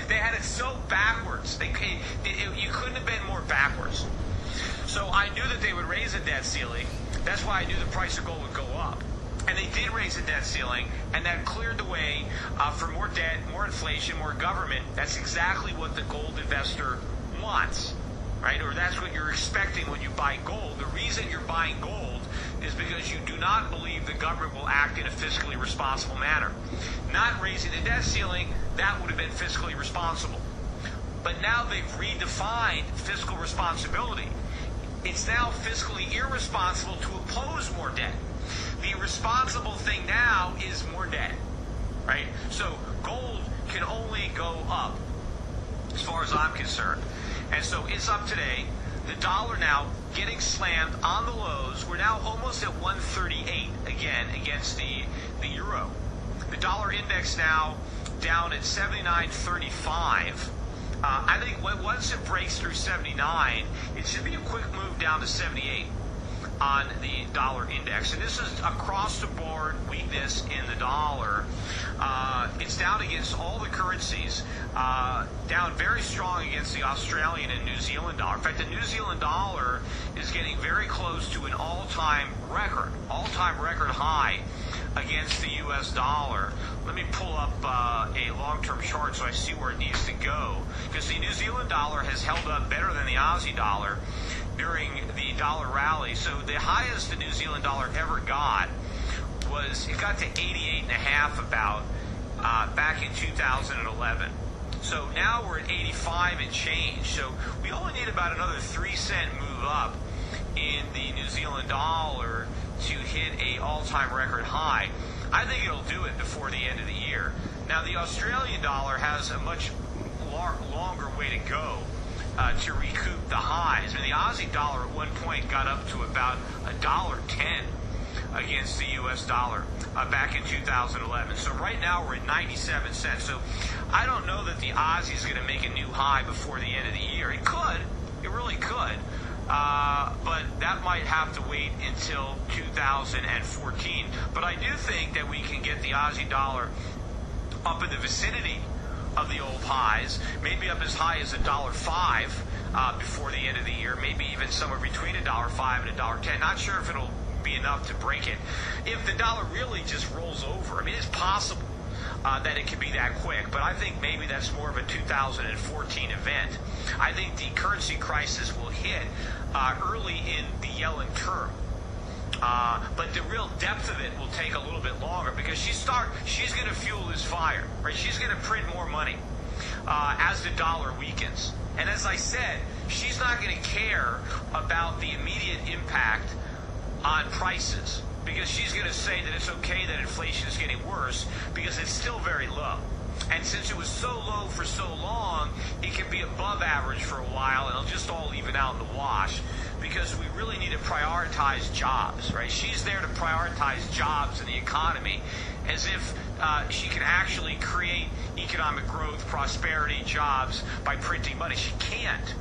They had it so backwards. You couldn't have been more backwards. So I knew that they would raise the debt ceiling. That's why I knew the price of gold would go up. And they did raise the debt ceiling, and that cleared the way for more debt, more inflation, more government. That's exactly what the gold investor wants, right? Or that's what you're expecting when you buy gold. The reason you're buying gold is because you do not believe the government will act in a fiscally responsible manner. Not raising the debt ceiling, that would have been fiscally responsible. But now they've redefined fiscal responsibility. It's now fiscally irresponsible to oppose more debt. The responsible thing now is more debt, right? So gold can only go up as far as I'm concerned. And so it's up today. The dollar now getting slammed on the lows. We're now almost at 138 again against the euro. The dollar index now down at 79.35. I think once it breaks through 79, it should be a quick move down to 78 on the dollar index. And this is across the board weakness in the dollar. It's down against all the currencies, down very strong against the Australian and New Zealand dollar. In fact, the New Zealand dollar is getting very close to an all-time record high against the U.S. dollar. Let me pull up a long-term chart so I see where it needs to go, because the New Zealand dollar has held up better than the Aussie dollar during the dollar rally. So the highest the New Zealand dollar ever got was, it got to 88.5 about back in 2011. So now we're at 85 and change. So we only need about another 3-cent move up in the New Zealand dollar to hit a all-time record high. I think it'll do it before the end of the year. Now the Australian dollar has a much longer way to go to recoup the highs. I mean, the Aussie dollar at one point got up to about $1.10 against the U.S. dollar back in 2011. So right now we're at 97 cents. So I don't know that the Aussie is going to make a new high before the end of the year. It could. It really could. But that might have to wait until 2014. But I do think that we can get the Aussie dollar up in the vicinity of the old highs, maybe up as high as $1.05 before the end of the year, maybe even somewhere between $1.05 and $1.10. Not sure if it'll be enough to break it. If the dollar really just rolls over, I mean, it's possible that it could be that quick, but I think maybe that's more of a 2014 event. I think the currency crisis will hit early in the Yellen term. But the real depth of it will take a little bit longer, because she's going to fuel this fire, right? She's going to print more money as the dollar weakens. And as I said, she's not going to care about the immediate impact on prices, because she's going to say that it's okay that inflation is getting worse because it's still very low. And since it was so low for so long, it can be above average for a while, and it'll just all even out in the wash, because we really need to prioritize jobs, right? She's there to prioritize jobs in the economy, as if she can actually create economic growth, prosperity, jobs by printing money. She can't.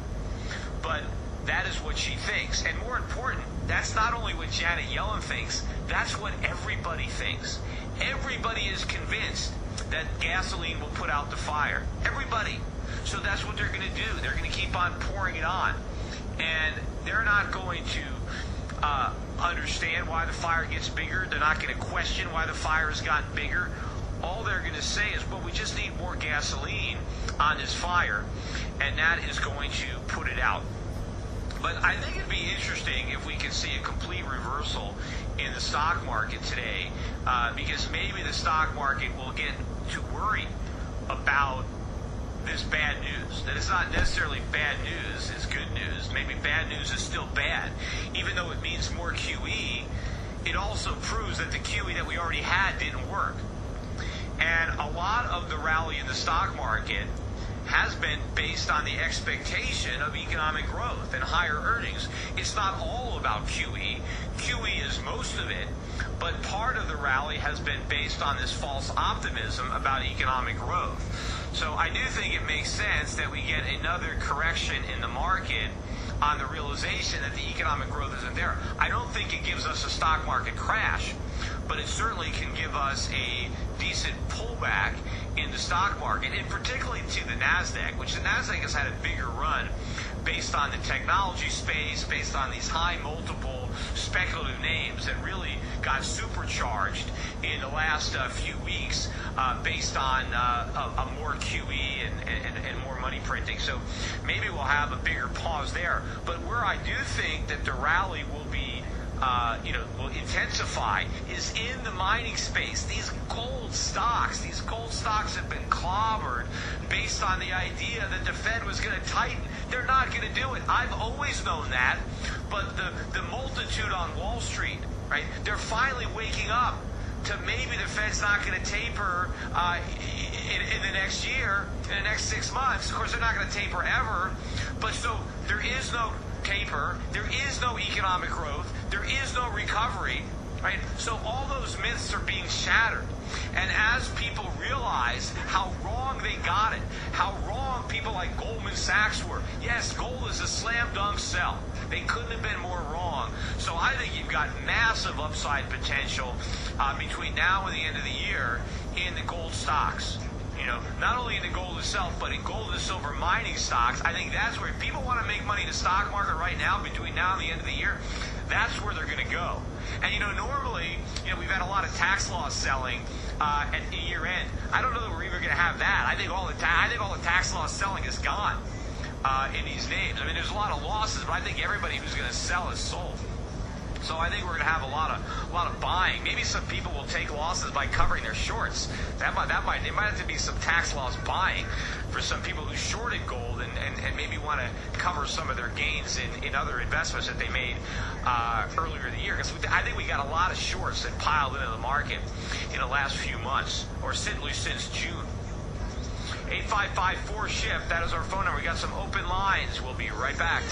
But that is what she thinks. And more important, that's not only what Janet Yellen thinks, that's what everybody thinks. Everybody is convinced that gasoline will put out the fire. Everybody. So that's what they're going to do. They're going to keep on pouring it on. And they're not going to understand why the fire gets bigger. They're not going to question why the fire has gotten bigger. All they're going to say is, well, we just need more gasoline on this fire, and that is going to put it out. But I think it'd be interesting if we could see a complete reversal in the stock market today, because maybe the stock market will get to worry about this bad news. That it's not necessarily bad news is good news. Maybe bad news is still bad. Even though it means more QE, it also proves that the QE that we already had didn't work. And a lot of the rally in the stock market has been based on the expectation of economic growth and higher earnings. It's not all about QE. QE is most of it, but part of the rally has been based on this false optimism about economic growth. So I do think it makes sense that we get another correction in the market on the realization that the economic growth isn't there. I don't think it gives us a stock market crash, but it certainly can give us a decent pullback in the stock market, and particularly to the NASDAQ, which the NASDAQ has had a bigger run based on the technology space, based on these high multiple speculative names that really got supercharged in the last few weeks based on a more QE and more money printing. So maybe we'll have a bigger pause there. But where I do think that the rally will be will intensify is in the mining space. These gold stocks have been clobbered based on the idea that the Fed was going to tighten. They're not going to do it. I've always known that, but the multitude on Wall Street, right? They're finally waking up to maybe the Fed's not going to taper in the next year, in the next 6 months. Of course, they're not going to taper ever, but so there is no taper, there is no economic growth, there is no recovery, right? So all those myths are being shattered. And as people realize how wrong they got it, how wrong people like Goldman Sachs were, yes, gold is a slam dunk sell. They couldn't have been more wrong. So I think you've got massive upside potential between now and the end of the year in the gold stocks. Not only in the gold itself, but in gold and silver mining stocks. I think that's where, if people want to make money in the stock market right now, between now and the end of the year, that's where they're going to go. go. And, normally, we've had a lot of tax loss selling at year end. I don't know that we're even going to have that. I think all the tax loss selling is gone in these names. I mean, there's a lot of losses, but I think everybody who's going to sell is sold. So I think we're going to have a lot of buying. Maybe some people will take losses by covering their shorts. There might have to be some tax loss buying for some people who shorted gold and maybe want to cover some of their gains in other investments that they made earlier in the year. Because I think we got a lot of shorts that piled into the market in the last few months, or simply since June. 8554-SHIFT, that is our phone number. We got some open lines. We'll be right back.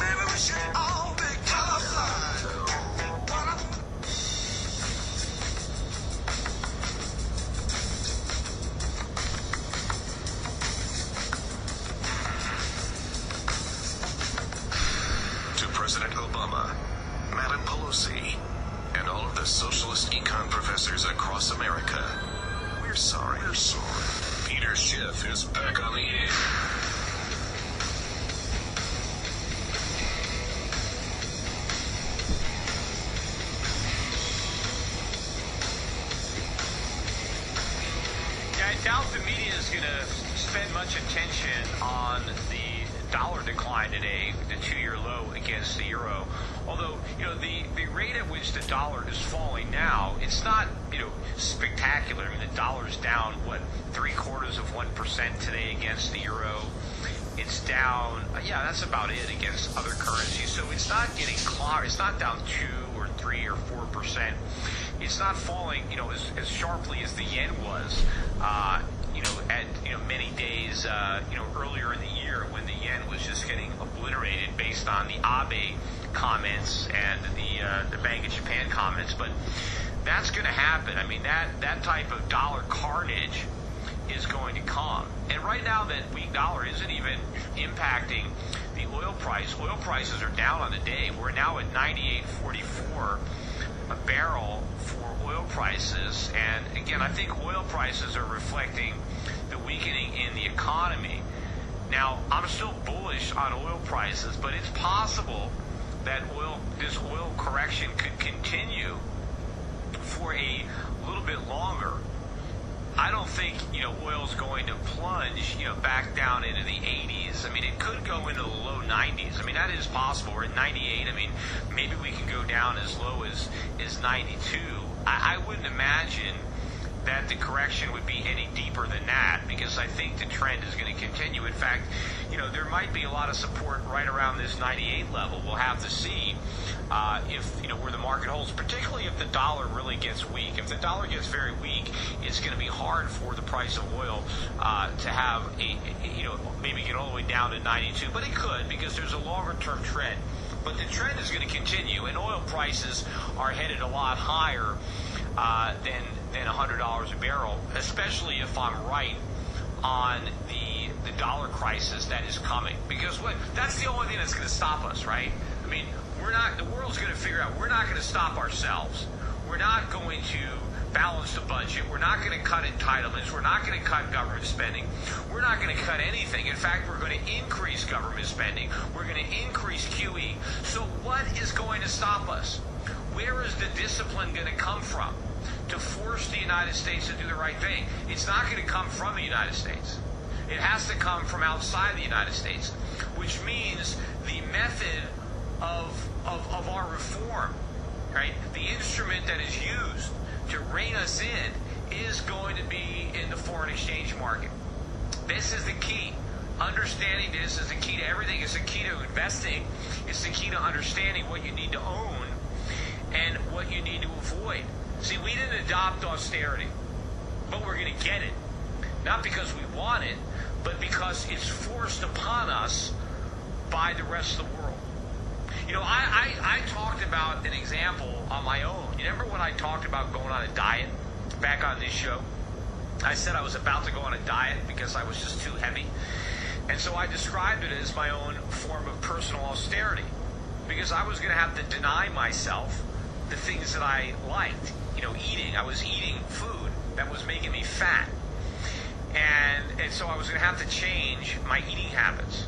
Maybe we should all be colorblind. To President Obama, Madam Pelosi, and all of the socialist econ professors across America, we're sorry. Peter Schiff is back on the air. I doubt the media is going to spend much attention on the dollar decline today, the 2-year low against the euro. Although, the rate at which the dollar is falling now, it's not, spectacular. I mean, the dollar's down, 0.75% today against the euro. It's down, that's about it against other currencies. So it's not getting clogged. It's not down 2 or 3 or 4%. It's not falling, as sharply as the yen was, at many days, earlier in the year when the yen was just getting obliterated based on the Abe comments and the Bank of Japan comments. But that's going to happen. I mean, that type of dollar carnage is going to come. And right now, that weak dollar isn't even impacting the oil price. Oil prices are down on the day. We're now at 98.44 a barrel for oil prices. And again, I think oil prices are reflecting the weakening in the economy. Now, I'm still bullish on oil prices, but it's possible that this oil correction could continue for a little bit longer. I don't think, oil's going to plunge, back down into the 80s. I mean, it could go into the low 90s. I mean, that is possible. We're at 98. I mean, maybe we can go down as low as 92. I wouldn't imagine that the correction would be any deeper than that, because I think the trend is going to continue. In fact, there might be a lot of support right around this 98 level. We'll have to see if, where the market holds, particularly if the dollar really gets weak. If the dollar gets very weak, it's going to be hard for the price of oil to have maybe get all the way down to 92, but it could, because there's a longer term trend. But the trend is going to continue, and oil prices are headed a lot higher than $100 a barrel, especially if I'm right on the dollar crisis that is coming. Because that's the only thing that's going to stop us, right? I mean, the world's going to figure out we're not going to stop ourselves. We're not going to balance the budget. We're not going to cut entitlements. We're not going to cut government spending. We're not going to cut anything. In fact, we're going to increase government spending. We're going to increase QE. So what is going to stop us? Where is the discipline going to come from to force the United States to do the right thing? It's not going to come from the United States. It has to come from outside the United States, which means the method of our reform, right? The instrument that is used to rein us in is going to be in the foreign exchange market. This is the key. Understanding this is the key to everything. It's the key to investing. It's the key to understanding what you need to own and what you need to avoid. See, we didn't adopt austerity, but we're going to get it. Not because we want it, but because it's forced upon us by the rest of the world. I talked about an example on my own. You remember when I talked about going on a diet back on this show? I said I was about to go on a diet because I was just too heavy. And so I described it as my own form of personal austerity, because I was going to have to deny myself the things that I liked. Eating. I was eating food that was making me fat. And so I was going to have to change my eating habits.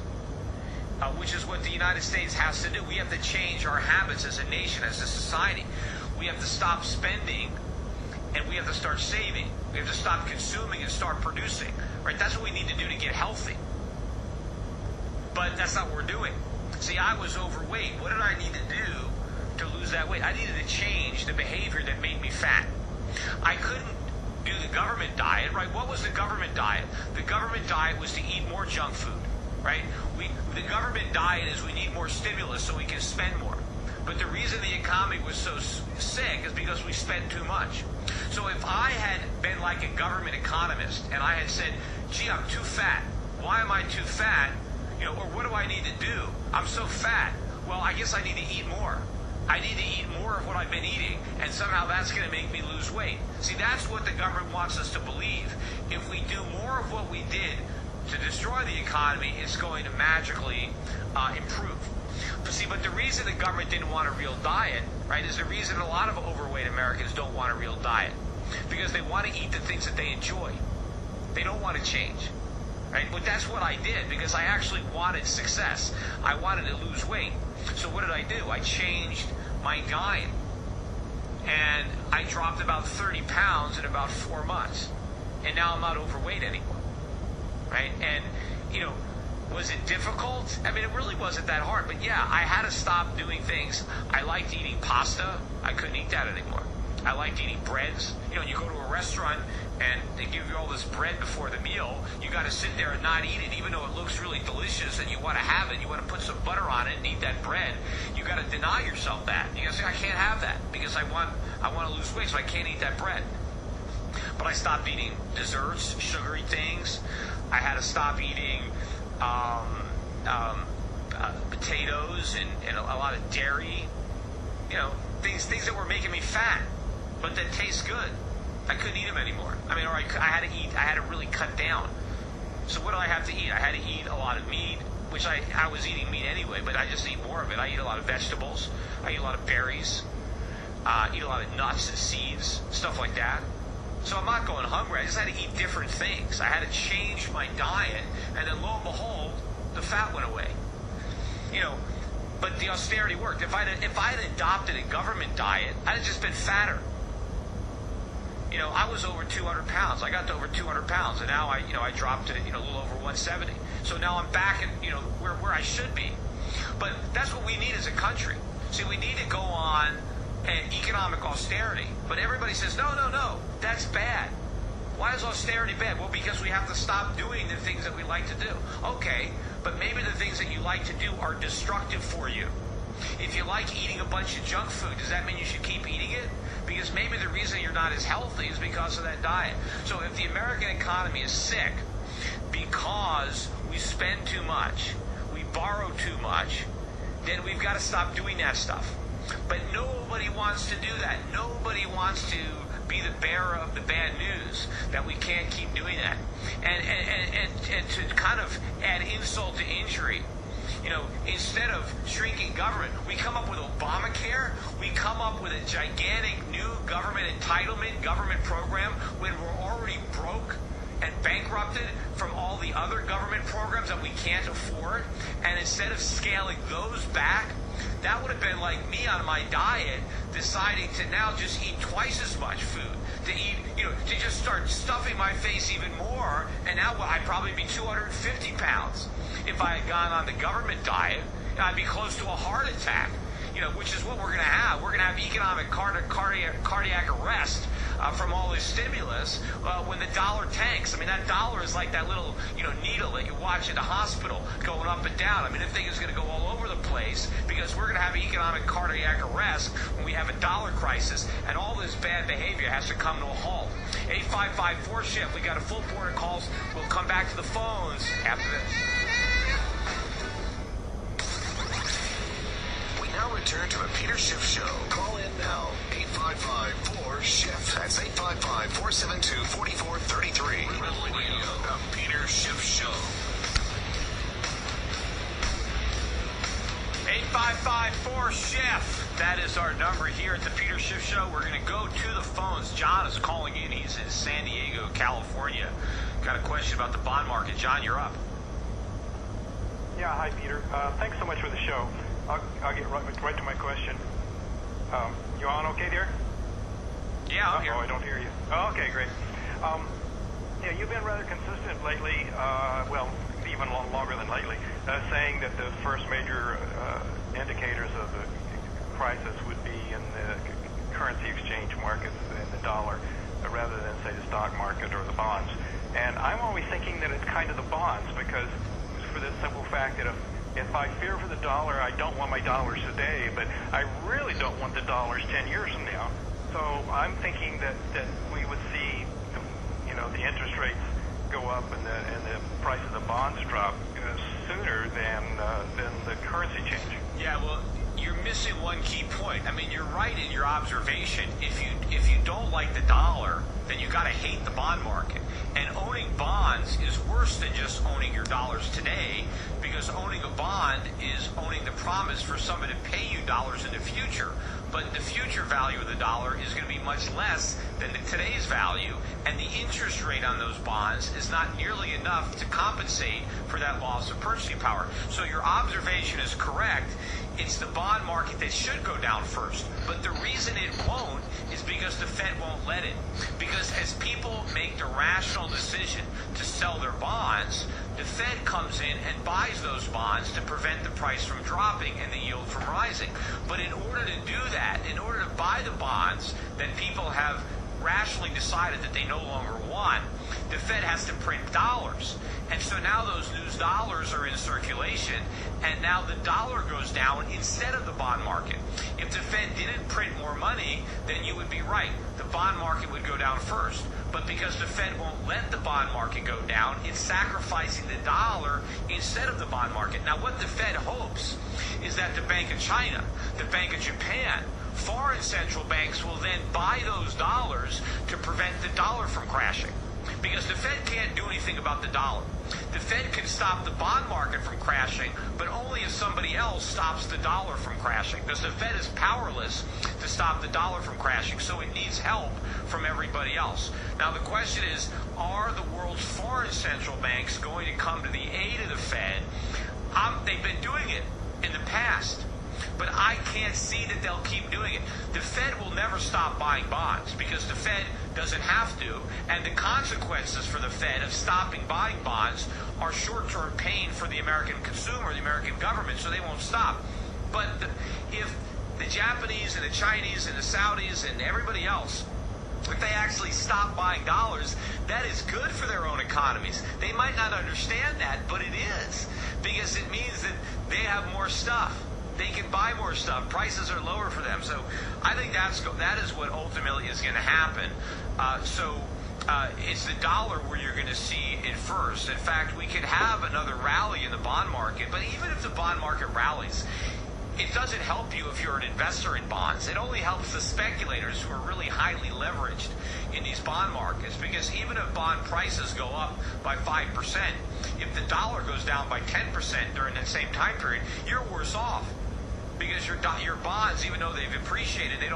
which is what the United States has to do. We have to change our habits as a nation, as a society. We have to stop spending, and we have to start saving. We have to stop consuming and start producing. Right? That's what we need to do to get healthy. But that's not what we're doing. See, I was overweight. What did I need to do to lose that weight? I needed to change the behavior that made me fat. I couldn't do the government diet, right? What was the government diet? The government diet was to eat more junk food, right? The government diet is we need more stimulus so we can spend more. But the reason the economy was so sick is because we spend too much. So if I had been like a government economist and I had said, gee, I'm too fat. Why am I too fat? Or what do I need to do? I'm so fat. Well, I guess I need to eat more. I need to eat more of what I've been eating, and somehow that's going to make me lose weight. See, that's what the government wants us to believe. If we do more of what we did to destroy the economy, it's going to magically improve. But the reason the government didn't want a real diet, right, is the reason a lot of overweight Americans don't want a real diet. Because they want to eat the things that they enjoy. They don't want to change. Right? But that's what I did, because I actually wanted success. I wanted to lose weight. So what did I do? I changed my diet. And I dropped about 30 pounds in about 4 months. And now I'm not overweight anymore. Right? And, was it difficult? I mean, it really wasn't that hard. But yeah, I had to stop doing things. I liked eating pasta. I couldn't eat that anymore. I liked eating breads. You go to a restaurant and they give you all this bread before the meal. You got to sit there and not eat it, even though it looks really delicious and you want to have it. You want to put some butter on it and eat that bread. You got to deny yourself that. You got to say, I can't have that because I want to lose weight, so I can't eat that bread. But I stopped eating desserts, sugary things. I had to stop eating potatoes and a lot of dairy. Things that were making me fat, but that taste good. I couldn't eat them anymore. I mean, I had to really cut down. So what do I have to eat? I had to eat a lot of meat, which I was eating meat anyway, but I just eat more of it. I eat a lot of vegetables. I eat a lot of berries. Eat a lot of nuts and seeds, stuff like that. So I'm not going hungry. I just had to eat different things. I had to change my diet, and then lo and behold, the fat went away. But the austerity worked. If I had adopted a government diet, I'd have just been fatter. I was over 200 pounds. I got to over 200 pounds, and now I dropped to a little over 170. So now I'm back at where I should be. But that's what we need as a country. See, we need to go on an economic austerity. But everybody says, no, that's bad. Why is austerity bad? Well, because we have to stop doing the things that we like to do. Okay, but maybe the things that you like to do are destructive for you. If you like eating a bunch of junk food, does that mean you should keep eating it? Because maybe the reason you're not as healthy is because of that diet. So if the American economy is sick because we spend too much, we borrow too much, then we've got to stop doing that stuff. But nobody wants to do that. Nobody wants to be the bearer of the bad news that we can't keep doing that. And to kind of add insult to injury, instead of shrinking government, we come up with Obamacare. We come up with a gigantic new government entitlement government program when we're already broke and bankrupted from all the other government programs that we can't afford. And instead of scaling those back, that would have been like me on my diet deciding to now just eat twice as much food, to just start stuffing my face even more, and now I'd probably be 250 pounds. If I had gone on the government diet, I'd be close to a heart attack, which is what we're going to have. We're going to have economic cardiac arrest from all this stimulus when the dollar tanks. I mean, that dollar is like that little, needle that you watch in the hospital going up and down. I mean, the thing is going to go all over the place because we're going to have economic cardiac arrest when we have a dollar crisis, and all this bad behavior has to come to a halt. 855-4-SHIFT. We got a full board of calls. We'll come back to the phones after this. We now return to the Peter Schiff Show. Call in now. 855-4-SHIFT. That's 855-472-4433. Radio, the Peter Schiff Show. 855-4-SHIFT. That is our number here at the Peter Schiff Show. We're going to go to the phones. John is calling in. He's in San Diego, California. Got a question about the bond market. John, you're up. Yeah, hi, Peter. Thanks so much for the show. I'll get right to my question. You on okay there? Yeah, I'm here. Oh, I don't hear you. Oh, okay, great. Yeah, you've been rather consistent lately, well, even longer than lately, saying that the first major indicators of the crisis would be in the currency exchange markets in the dollar, rather than, say, the stock market or the bonds. And I'm always thinking that it's kind of the bonds, because for the simple fact that if I fear for the dollar, I don't want my dollars today, but I really don't want the dollars 10 years from now. So I'm thinking that we would see, the interest rates go up and the price of the bonds drop sooner than the currency change. Yeah, well, you're missing one key point. I mean, you're right in your observation. If you don't like the dollar, then you got to hate the bond market. And owning bonds is worse than just owning your dollars today, because owning a bond is owning the promise for somebody to pay you dollars in the future. But the future value of the dollar is going to be much less than today's value, and the interest rate on those bonds is not nearly enough to compensate for that loss of purchasing power. So your observation is correct. It's the bond market that should go down first. But the reason it won't is because the Fed won't let it. Because as people make the rational decision to sell their bonds, the Fed comes in and buys those bonds to prevent the price from dropping and the yield from rising. But in order to do that, in order to buy the bonds that people have rationally decided that they no longer want, the Fed has to print dollars. And so now those new dollars are in circulation, and now the dollar goes down instead of the bond market. If the Fed didn't print more money, then you would be right. The bond market would go down first. But because the Fed won't let the bond market go down, it's sacrificing the dollar instead of the bond market. Now, what the Fed hopes is that the Bank of China, the Bank of Japan, foreign central banks will then buy those dollars to prevent the dollar from crashing. Because the Fed can't do anything about the dollar. The Fed can stop the bond market from crashing, but only if somebody else stops the dollar from crashing. Because the Fed is powerless to stop the dollar from crashing, so it needs help from everybody else. Now the question is, are the world's foreign central banks going to come to the aid of the Fed? They've been doing it in the past, but I can't see that they'll keep doing it. The Fed will never stop buying bonds because the Fed doesn't have to, and the consequences for the Fed of stopping buying bonds are short-term pain for the American consumer, the American government, so they won't stop. But if the Japanese and the Chinese and the Saudis and everybody else, if they actually stop buying dollars, that is good for their own economies. They might not understand that, but it is, because it means that they have more stuff. They can buy more stuff. Prices are lower for them. So I think that is what ultimately is going to happen. It's the dollar where you're going to see it first. In fact, we could have another rally in the bond market, but even if the bond market rallies, it doesn't help you if you're an investor in bonds. It only helps the speculators who are really highly leveraged in these bond markets, because even if bond prices go up by 5%, if the dollar goes down by 10% during that same time period, you're worse off. Because your bonds, even though they've appreciated, they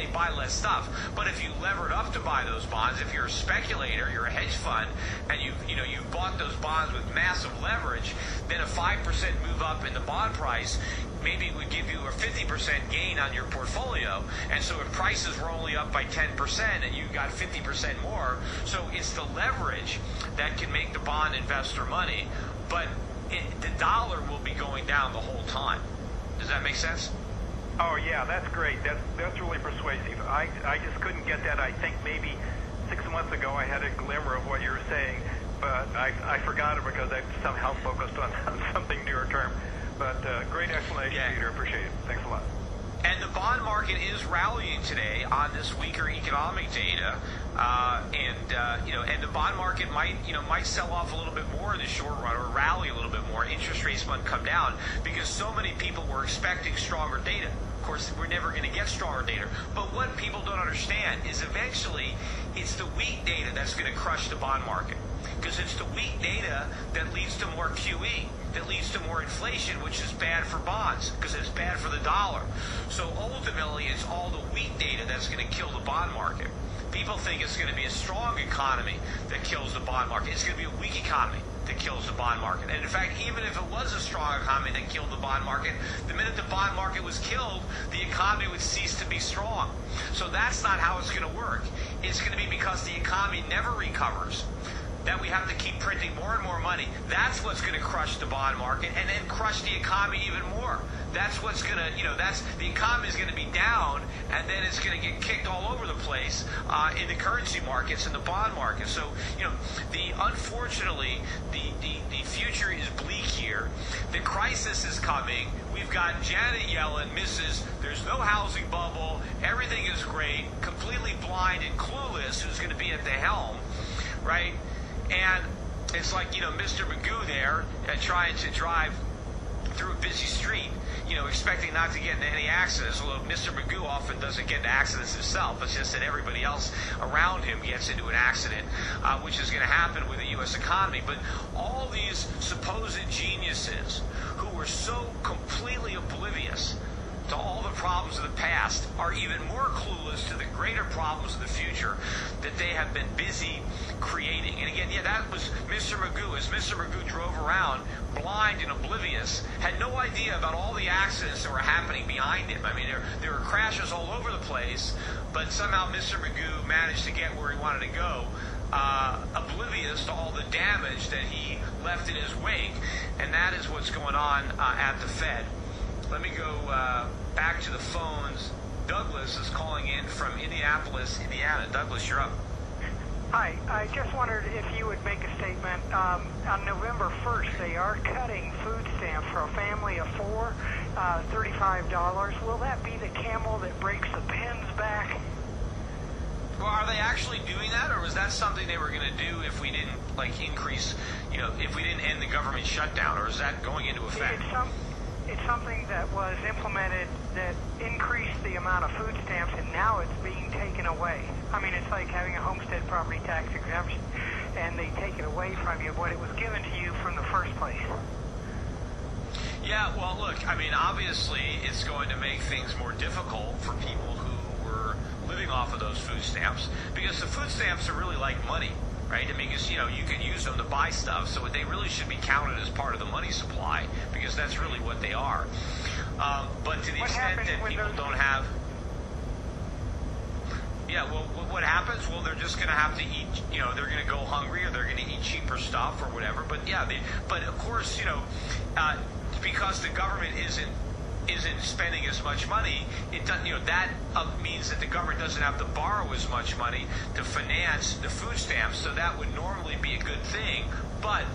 buy less stuff. But if you levered up to buy those bonds, if you're a speculator, you're a hedge fund, and you've bought those bonds with massive leverage, then a 5% move up in the bond price maybe would give you a 50% gain on your portfolio. And so if prices were only up by 10% and you got 50% more, so it's the leverage that can make the bond investor money, but the dollar will be going down the whole time. Does that make sense? Oh, yeah, that's great. That's really persuasive. I just couldn't get that. I think maybe 6 months ago I had a glimmer of what you were saying, but I forgot it because I somehow focused on something nearer term. But great explanation, Yeah. Peter. Appreciate it. Thanks a lot. And the bond market is rallying today on this weaker economic data, and the bond market might sell off a little bit more in the short run, or rally a little bit more. Interest rates might come down because so many people were expecting stronger data. Of course, we're never going to get stronger data. But what people don't understand is eventually it's the weak data that's going to crush the bond market, because it's the weak data that leads to more QE, that leads to more inflation, which is bad for bonds because it's bad for the dollar. So ultimately, it's all the weak data that's going to kill the bond market. People think it's going to be a strong economy that kills the bond market. It's going to be a weak economy. that kills the bond market. And in fact, even if it was a strong economy that killed the bond market, the minute the bond market was killed, the economy would cease to be strong. So that's not how it's going to work. It's going to be because the economy never recovers, that we have to keep printing more and more money. That's what's going to crush the bond market and then crush the economy even more. That's what's going to, the economy is going to be down, and then it's going to get kicked all over the place in the currency markets and the bond market. So, unfortunately, the future is bleak here. The crisis is coming. We've got Janet Yellen, there's no housing bubble, everything is great, completely blind and clueless, who's going to be at the helm, right? And it's like, Mr. Magoo there trying to drive through a busy street, expecting not to get into any accidents. Although Mr. Magoo often doesn't get into accidents himself. It's just that everybody else around him gets into an accident, which is going to happen with the U.S. economy. But all these supposed geniuses who were so completely oblivious to all the problems of the past are even more clueless to the greater problems of the future that they have been busy creating. And again, that was Mr. Magoo. As Mr. Magoo drove around blind and oblivious, had no idea about all the accidents that were happening behind him. I mean, there were crashes all over the place, but somehow Mr. Magoo managed to get where he wanted to go, oblivious to all the damage that he left in his wake. And that is what's going on at the Fed. Let me go back to the phones. Douglas is calling in from Indianapolis, Indiana. Douglas, you're up. Hi. I just wondered if you would make a statement. On November 1st, they are cutting food stamps for a family of four, $35. Will that be the camel that breaks the pins back? Well, are they actually doing that, or was that something they were going to do if we didn't, increase, if we didn't end the government shutdown, or is that going into effect? It's something that was implemented that increased the amount of food stamps, and now it's being taken away. I mean, it's like having a homestead property tax exemption, and they take it away from you, but it was given to you from the first place. Yeah, well, look, I mean, obviously it's going to make things more difficult for people who were living off of those food stamps, because the food stamps are really like money. Right? I mean, because, you can use them to buy stuff, so they really should be counted as part of the money supply, because that's really what they are. But to the extent that people don't have... Yeah, well, what happens? Well, they're just going to have to eat, they're going to go hungry, or they're going to eat cheaper stuff or whatever. But yeah, but of course, because the government isn't spending as much money, it doesn't, that means that the government doesn't have to borrow as much money to finance the food stamps. So that would normally be a good thing, but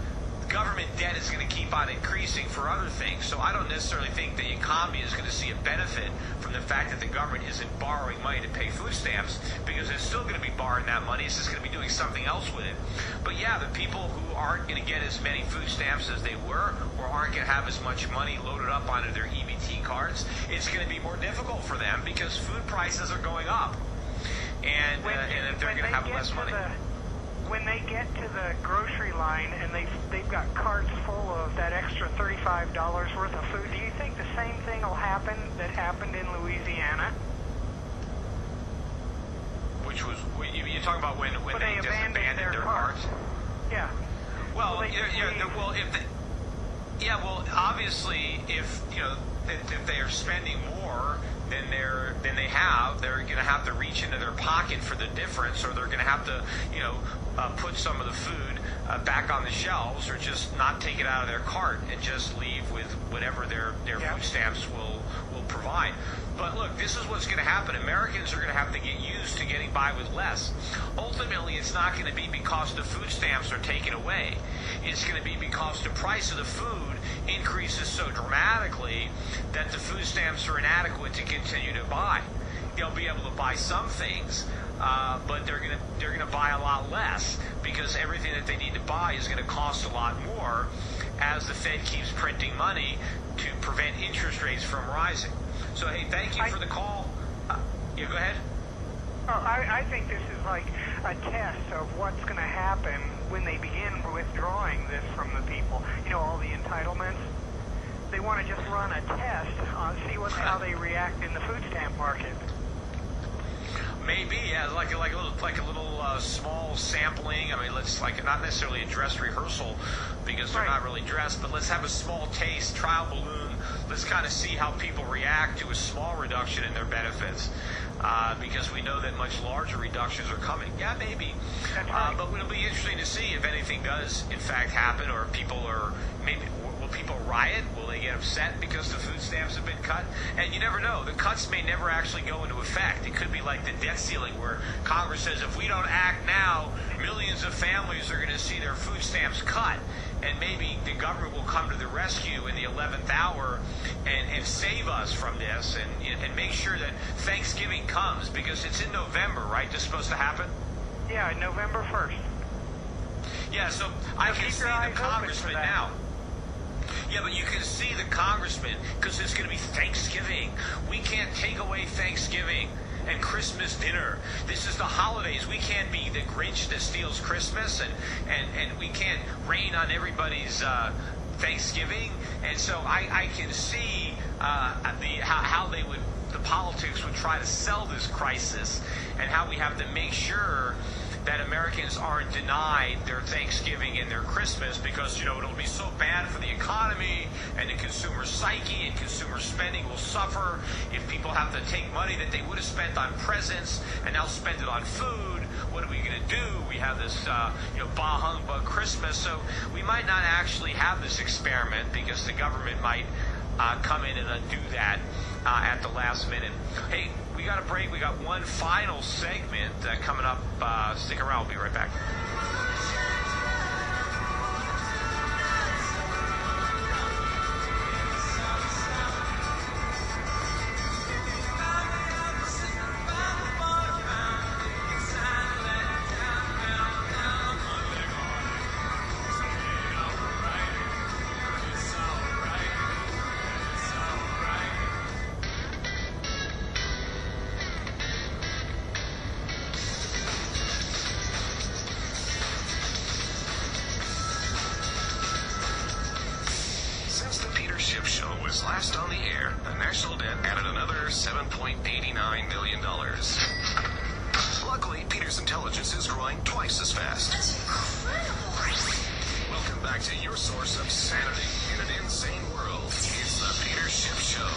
government debt is going to keep on increasing for other things. So I don't necessarily think the economy is going to see a benefit from the fact that the government isn't borrowing money to pay food stamps, because it's still going to be borrowing that money. It's just going to be doing something else with it. But yeah, the people who aren't going to get as many food stamps as they were, or aren't going to have as much money loaded up onto their EBT cards, it's going to be more difficult for them because food prices are going up. And they're going to have less money. When they get to the grocery line and they've got carts full of that extra $35 worth of food, do you think the same thing will happen that happened in Louisiana? Which was, you're talking about when they just abandoned their carts? Yeah. Well, obviously, if they are spending more than they're going to have to reach into their pocket for the difference, or they're going to have to, put some of the food back on the shelves, or just not take it out of their cart and just leave with whatever their food stamps will provide. But look, this is what's going to happen. Americans are going to have to get used to getting by with less. Ultimately, it's not going to be because the food stamps are taken away. It's going to be because the price of the food increases so dramatically that the food stamps are inadequate to continue to buy. They'll be able to buy some things, but they're going to buy a lot less, because everything that they need to buy is going to cost a lot more as the Fed keeps printing money to prevent interest rates from rising. So, hey, thank you for the call. Yeah, go ahead. I think this is like a test of what's going to happen when they begin withdrawing this from the people. All the entitlements. They want to just run a test, see how they react in the food stamp market. Maybe, yeah, like a little small sampling. I mean, let's not necessarily a dress rehearsal because they're not really dressed, but let's have a small taste, trial balloon. Let's kind of see how people react to a small reduction in their benefits. Because we know that much larger reductions are coming. Yeah, maybe. But it'll be interesting to see if anything does, in fact, happen, or will people riot? Will they get upset because the food stamps have been cut? And you never know. The cuts may never actually go into effect. It could be like the debt ceiling where Congress says if we don't act now, millions of families are going to see their food stamps cut. And maybe the government will come to the rescue in the 11th hour and save us from this and make sure that Thanksgiving comes, because it's in November, right? This is supposed to happen? Yeah, November 1st. Yeah, so I can see the congressman now. Yeah, but you can see the congressman because it's going to be Thanksgiving. We can't take away Thanksgiving and Christmas dinner. This is the holidays. We can't be the Grinch that steals Christmas, and we can't rain on everybody's Thanksgiving. And so I can see how the politics would try to sell this crisis, and how we have to make sure that Americans aren't denied their Thanksgiving and their Christmas because, it'll be so bad for the economy and the consumer psyche, and consumer spending will suffer if people have to take money that they would have spent on presents and now spend it on food. What are we going to do? We have this, bah humbug Christmas. So we might not actually have this experiment because the government might come in and undo that at the last minute. Hey, we got a break. We got one final segment coming up. Stick around. We'll be right back. Last on the air, the national debt added another $7.89 million. Luckily, Peter's intelligence is growing twice as fast. That's incredible. Welcome back to your source of sanity in an insane world. It's the Peter Schiff Show.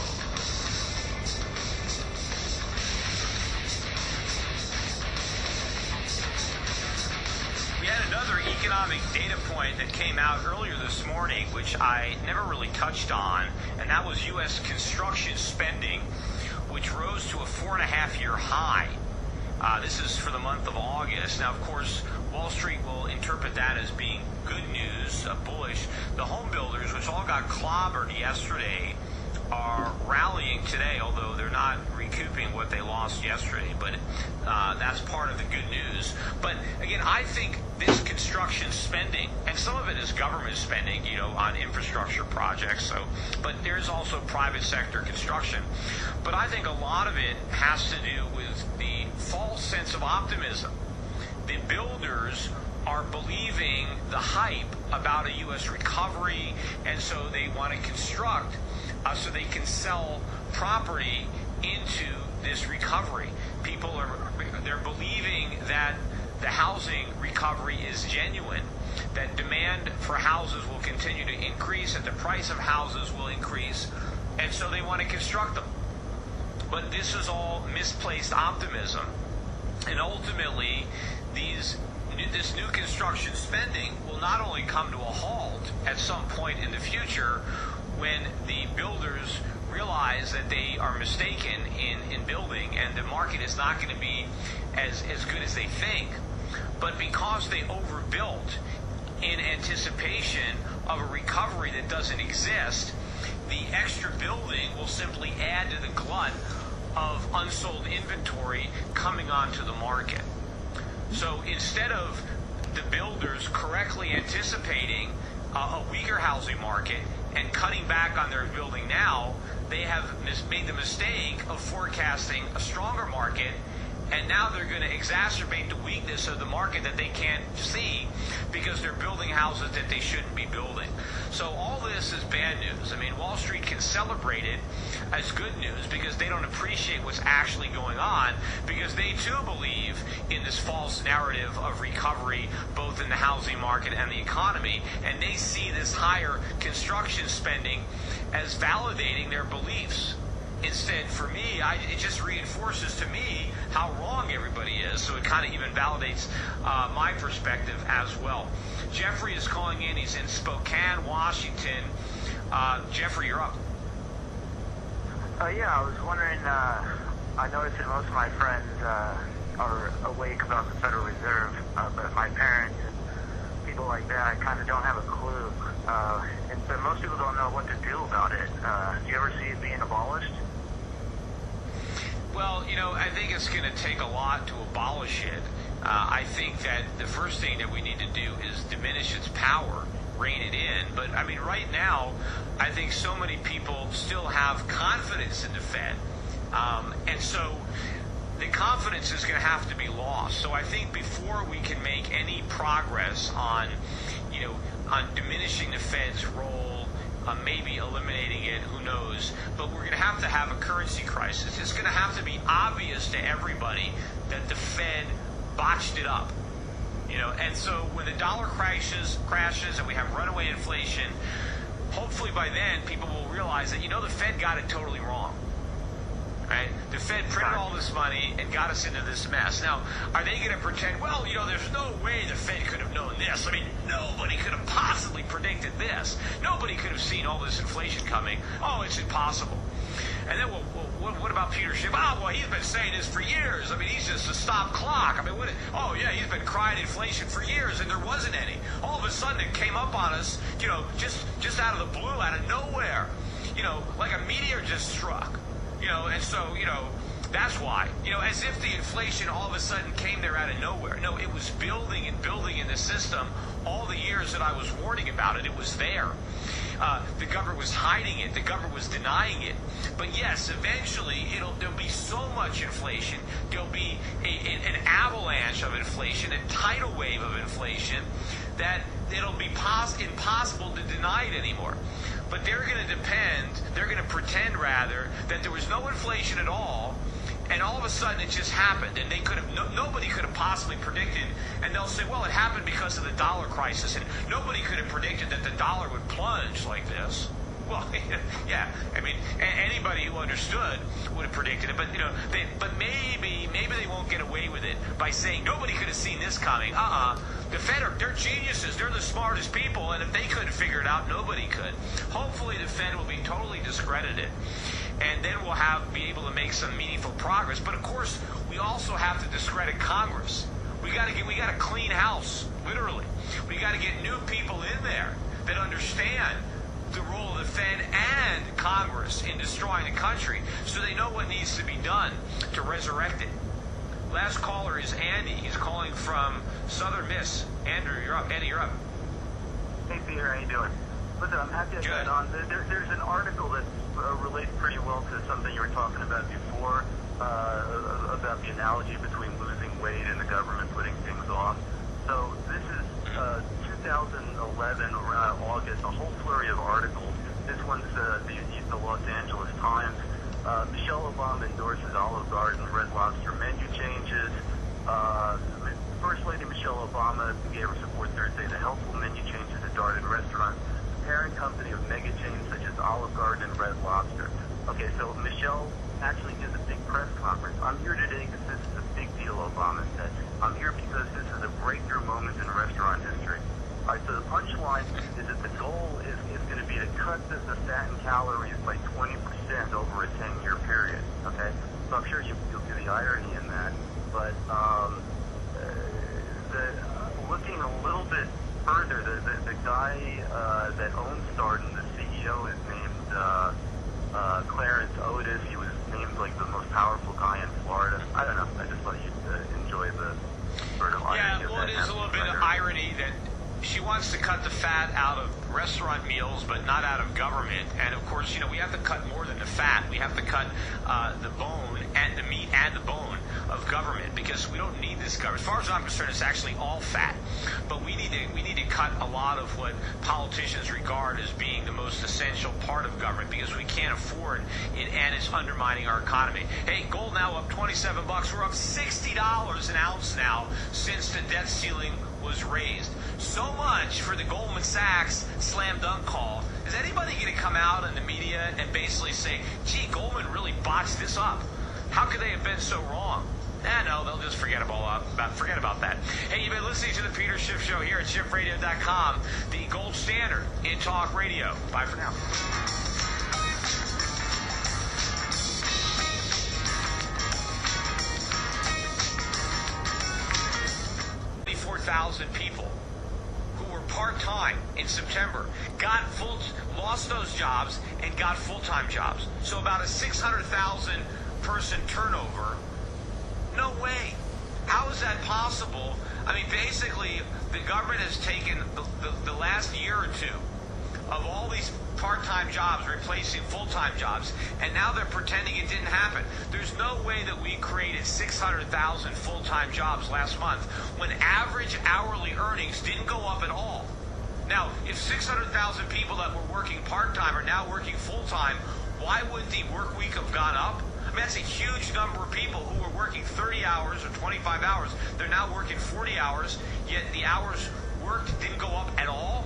We had another economic data point that came out earlier this morning, which I never really touched on, and that was U.S. construction spending, which rose to a 4.5-year high. This is for the month of August. Now, of course, Wall Street will interpret that as being good news, bullish. The home builders, which all got clobbered yesterday, are rallying today, although they're not recouping what they lost yesterday. But that's part of the good news. But again, I think this construction spending, and some of it is government spending, on infrastructure projects. But there's also private sector construction. But I think a lot of it has to do with the false sense of optimism. The builders are believing the hype about a U.S. recovery, and so they want to construct so they can sell property into this recovery. They're believing that the housing recovery is genuine, that demand for houses will continue to increase, that the price of houses will increase, and so they want to construct them. But this is all misplaced optimism, and ultimately this new construction spending will not only come to a halt at some point in the future when the builders realize that they are mistaken in building and the market is not going to be as good as they think, but because they overbuilt in anticipation of a recovery that doesn't exist, the extra building will simply add to the glut of unsold inventory coming onto the market. So instead of the builders correctly anticipating a weaker housing market and cutting back on their building now, they have made the mistake of forecasting a stronger market And now they're going to exacerbate the weakness of the market that they can't see because they're building houses that they shouldn't be building. So all this is bad news. I mean, Wall Street can celebrate it as good news because they don't appreciate what's actually going on, because they too believe in this false narrative of recovery both in the housing market and the economy, and they see this higher construction spending as validating their beliefs. Instead, for me, it just reinforces to me how wrong everybody is, so it kind of even validates my perspective as well. Jeffrey is calling in. He's in Spokane, Washington. Jeffrey, you're up. Yeah, I was wondering, I noticed that most of my friends are awake about the Federal Reserve, but my parents and people like that kind of don't have a clue. But most people don't know what to do about it. Do you ever see it being abolished? Well, I think it's going to take a lot to abolish it. I think that the first thing that we need to do is diminish its power, rein it in. But, I mean, right now, I think so many people still have confidence in the Fed. And so the confidence is going to have to be lost. So I think before we can make any progress on diminishing the Fed's role, maybe eliminating it, who knows, but we're going to have a currency crisis. It's going to have to be obvious to everybody that the Fed botched it up. And so when the dollar crashes and we have runaway inflation, hopefully by then people will realize that, the Fed got it totally wrong. Right? The Fed printed all this money and got us into this mess. Now, are they going to pretend, well, there's no way the Fed could have known this? I mean, nobody could have possibly predicted this. Nobody could have seen all this inflation coming. Oh, it's impossible. And then, what about Peter Schiff? Oh, well, he's been saying this for years. I mean, he's just a stop clock. I mean, he's been crying inflation for years, and there wasn't any. All of a sudden, it came up on us, just out of the blue, out of nowhere. Like a meteor just struck. And so, that's why. As if the inflation all of a sudden came there out of nowhere. No, it was building and building in the system all the years that I was warning about it. It was there. The government was hiding it. The government was denying it. But yes, eventually there'll be so much inflation. There'll be an avalanche of inflation, a tidal wave of inflation, that it'll be impossible to deny it anymore. But they're going to pretend rather that there was no inflation at all, and all of a sudden it just happened, and nobody could have possibly predicted, and they'll say, well, it happened because of the dollar crisis, and nobody could have predicted that the dollar would plunge like this. Well, yeah, I mean, anybody who understood would have predicted it, but maybe they won't get away with it by saying nobody could have seen this coming. The Fed they're geniuses. They're the smartest people, and if they couldn't figure it out, nobody could. Hopefully, the Fed will be totally discredited, and then we'll be able to make some meaningful progress. But of course, we also have to discredit Congress. We got to clean house, literally. We got to get new people in there that understand the role of the Fed and Congress in destroying the country, so they know what needs to be done to resurrect it. Last caller is Andy. He's calling from Southern Miss. Andrew, you're up. Andy, you're up. Hey, Peter, how you doing? Listen, I'm happy to get on. There's an article that relates pretty well to something you were talking about before, about the analogy between losing weight and the government putting things off. So this is 2011, around August, a whole flurry of articles. This one's the Los Angeles Times. Michelle Obama endorses Olive Garden Red Lobster menu changes. First Lady Michelle Obama gave her support Thursday to helpful menu changes at Darden restaurants, parent company of mega chains such as Olive Garden and Red Lobster. Okay, so Michelle actually gives a big press conference. I'm here today because this is a big deal, Obama said. I'm here because this is a breakthrough moment in restaurant history. All right, so the punchline is that the goal is going to be to cut the fat and calories by 20% over a 10-year period, okay? So I'm sure you'll see the irony in that. But looking a little bit further, the guy that owns Darden, the CEO, is named Clarence Otis. He was named like the most powerful guy in Florida. I don't know. I just thought you'd enjoy the sort of irony. Yeah, well, it is a little bit of irony that she wants to cut the fat out of restaurant meals, but not out of government. And of course, we have to cut more than the fat. We have to cut the bone and the meat and the bone of government because we don't need this government. As far as I'm concerned, it's actually all fat. But we need to cut a lot of what politicians regard as being the most essential part of government because we can't afford it and it's undermining our economy. Hey, gold now up $27. We're up $60 an ounce now since the debt ceiling was raised. So much for the Goldman Sachs slam dunk call. Is anybody going to come out in the media and basically say, gee, Goldman really botched this up? How could they have been so wrong? No, they'll just forget about that. Hey, you've been listening to the Peter Schiff Show here at SchiffRadio.com, the gold standard in talk radio. Bye for now. 4,000 people who were part-time in September lost those jobs and got full-time jobs. So about a 600,000 person turnover. No way. How is that possible? I mean, basically, the government has taken the last year or two of all these part-time jobs replacing full-time jobs, and now they're pretending it didn't happen. There's no way that we created 600,000 full-time jobs last month when average hourly earnings didn't go up at all. Now, if 600,000 people that were working part-time are now working full-time, why would the work week have gone up? I mean, that's a huge number of people who were working 30 hours or 25 hours. They're now working 40 hours, yet the hours worked didn't go up at all.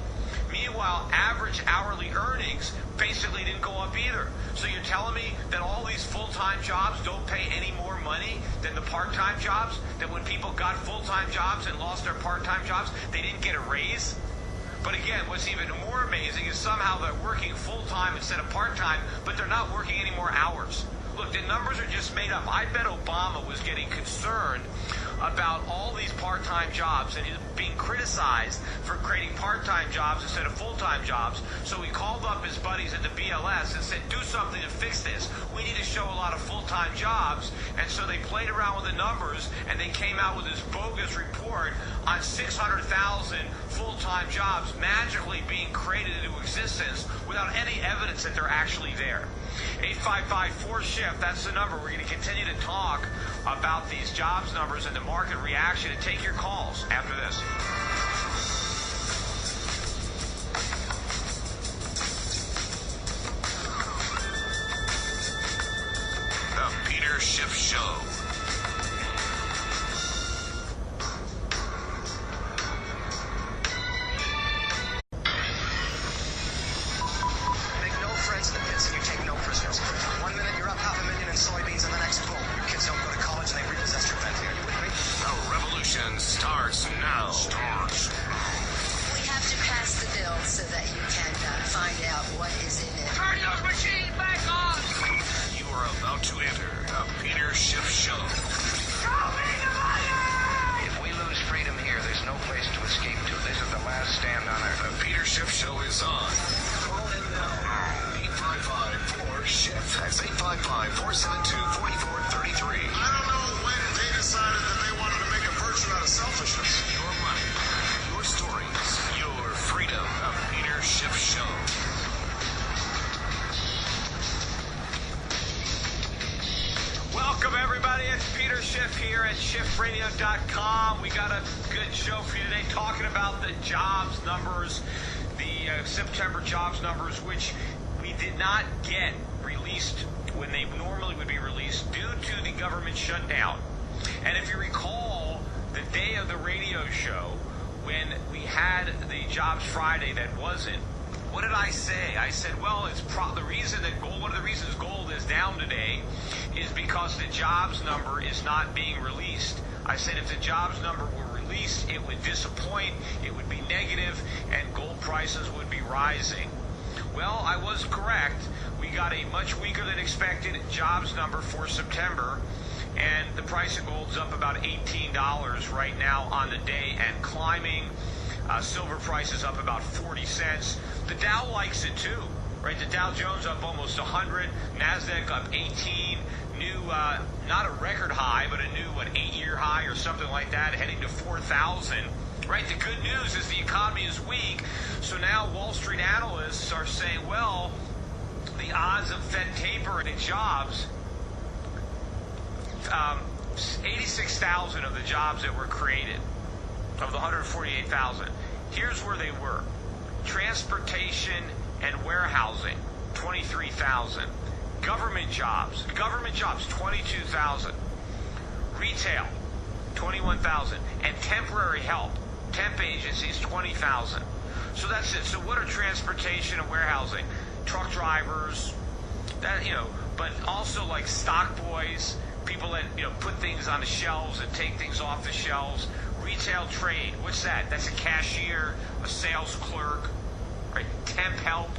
Meanwhile, average hourly earnings basically didn't go up either. So you're telling me that all these full-time jobs don't pay any more money than the part-time jobs? That when people got full-time jobs and lost their part-time jobs, they didn't get a raise? But again, what's even more amazing is somehow they're working full-time instead of part-time, but they're not working any more hours. Look, the numbers are just made up. I bet Obama was getting concerned about all these part-time jobs, and he's being criticized for creating part-time jobs instead of full-time jobs. So he called up his buddies at the BLS and said, do something to fix this. We need to show a lot of full-time jobs. And so they played around with the numbers, and they came out with this bogus report on 600,000 full-time jobs magically being created into existence without any evidence that they're actually there. 855-4SHIFT, that's the number. We're going to continue to talk about these jobs numbers and the market reaction and take your calls after this. The Peter Schiff Show. Make no friends in the pits and you take no prisoners. 1 minute you're up 500,000 in soybeans and the next, boom, your kids don't go to college and they repossess your vent here. You with me? The revolution starts now. We have to pass the bill so that you can find out what is in it. Turn those machines back on! You are about to enter the Peter Schiff Show. If we lose freedom here, there's no place to escape to. This is the last stand on Earth. The Peter Schiff Show is on. Call in now. 855-4SHIFT. That's 855-472-4433. I don't know when they decided that they wanted to make a virtue out of selfishness. Your money, your stories, your freedom. The Peter Schiff Show. Welcome, everybody. It's Peter Schiff here at SchiffRadio.com. We got a good show for you today talking about the jobs numbers, the September jobs numbers, which we did not get released when they normally would be released due to the government shutdown. And if you recall, the day of the radio show, when we had the Jobs Friday that wasn't, what did I say? I said, well, it's the reason that gold, one of the reasons gold is down today is because the jobs number is not being released. I said if the jobs number were released, it would disappoint, it would be negative, and gold prices would be rising. Well, I was correct. We got a much weaker than expected jobs number for September, and the price of gold's up about $18 right now on the day and climbing. Silver price is up about 40 cents. The Dow likes it too, right? The Dow Jones up almost 100, NASDAQ up 18, new, not a record high, but a new, 8-year high or something like that, heading to 4,000. Right, the good news is the economy is weak, so now Wall Street analysts are saying, well, the odds of Fed tapering the jobs, 86,000 of the jobs that were created, of the 148,000, here's where they were. Transportation and warehousing, 23,000. Government jobs, 22,000. Retail, 21,000. And temporary help, temp agencies, 20,000. So that's it. So what are transportation and warehousing? Truck drivers, that, but also like stock boys, people that, put things on the shelves and take things off the shelves. Retail trade, what's that? That's a cashier, a sales clerk, right? Temp help.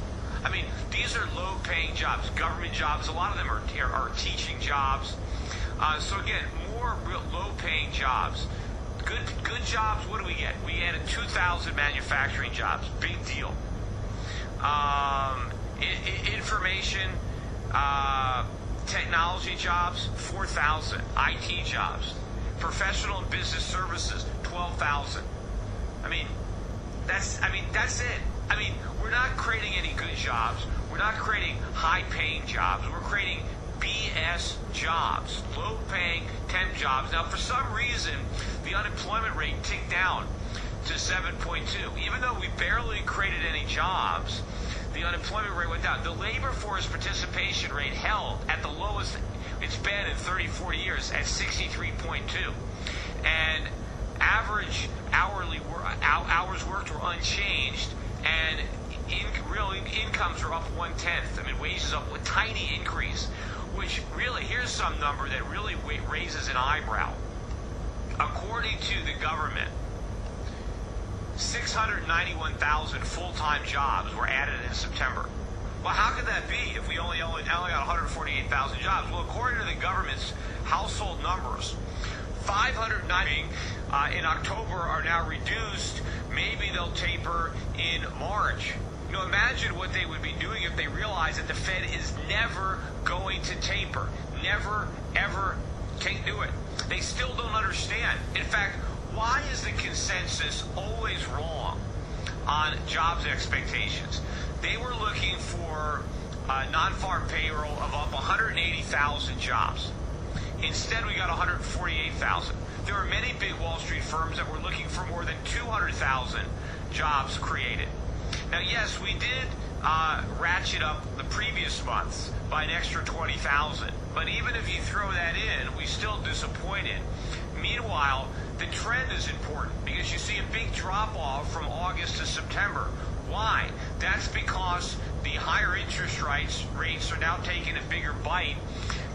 I mean, these are low-paying jobs. Government jobs, a lot of them are teaching jobs. So again, more real low-paying jobs. Good jobs, what do we get? We added 2,000 manufacturing jobs. Big deal. Information, technology jobs, 4,000. IT jobs. Professional and business services, 12,000. That's it. We're not creating any good jobs. We're not creating high-paying jobs. We're creating BS jobs, low-paying temp jobs. Now, for some reason, the unemployment rate ticked down to 7.2. Even though we barely created any jobs, the unemployment rate went down. The labor force participation rate held at the lowest it's been in 30, 40 years at 63.2. And average hourly hours worked were unchanged, and real incomes are up 1/10. Wages up a tiny increase, which really, here's some number that really raises an eyebrow. According to the government, 691,000 full-time jobs were added in September. Well, how could that be if we only got 148,000 jobs? Well, according to the government's household numbers, 590 in October are now reduced. Maybe they'll taper in March. Imagine what they would be doing if they realized that the Fed is never going to taper. Never, ever can't do it. They still don't understand. In fact, why is the consensus always wrong on jobs expectations? They were looking for non-farm payroll of up 180,000 jobs. Instead, we got 148,000. There are many big Wall Street firms that were looking for more than 200,000 jobs created. Now, yes, we did ratchet up the previous months by an extra 20,000. But even if you throw that in, we still disappointed. Meanwhile, the trend is important because you see a big drop-off from August to September. Why? That's because the higher interest rates are now taking a bigger bite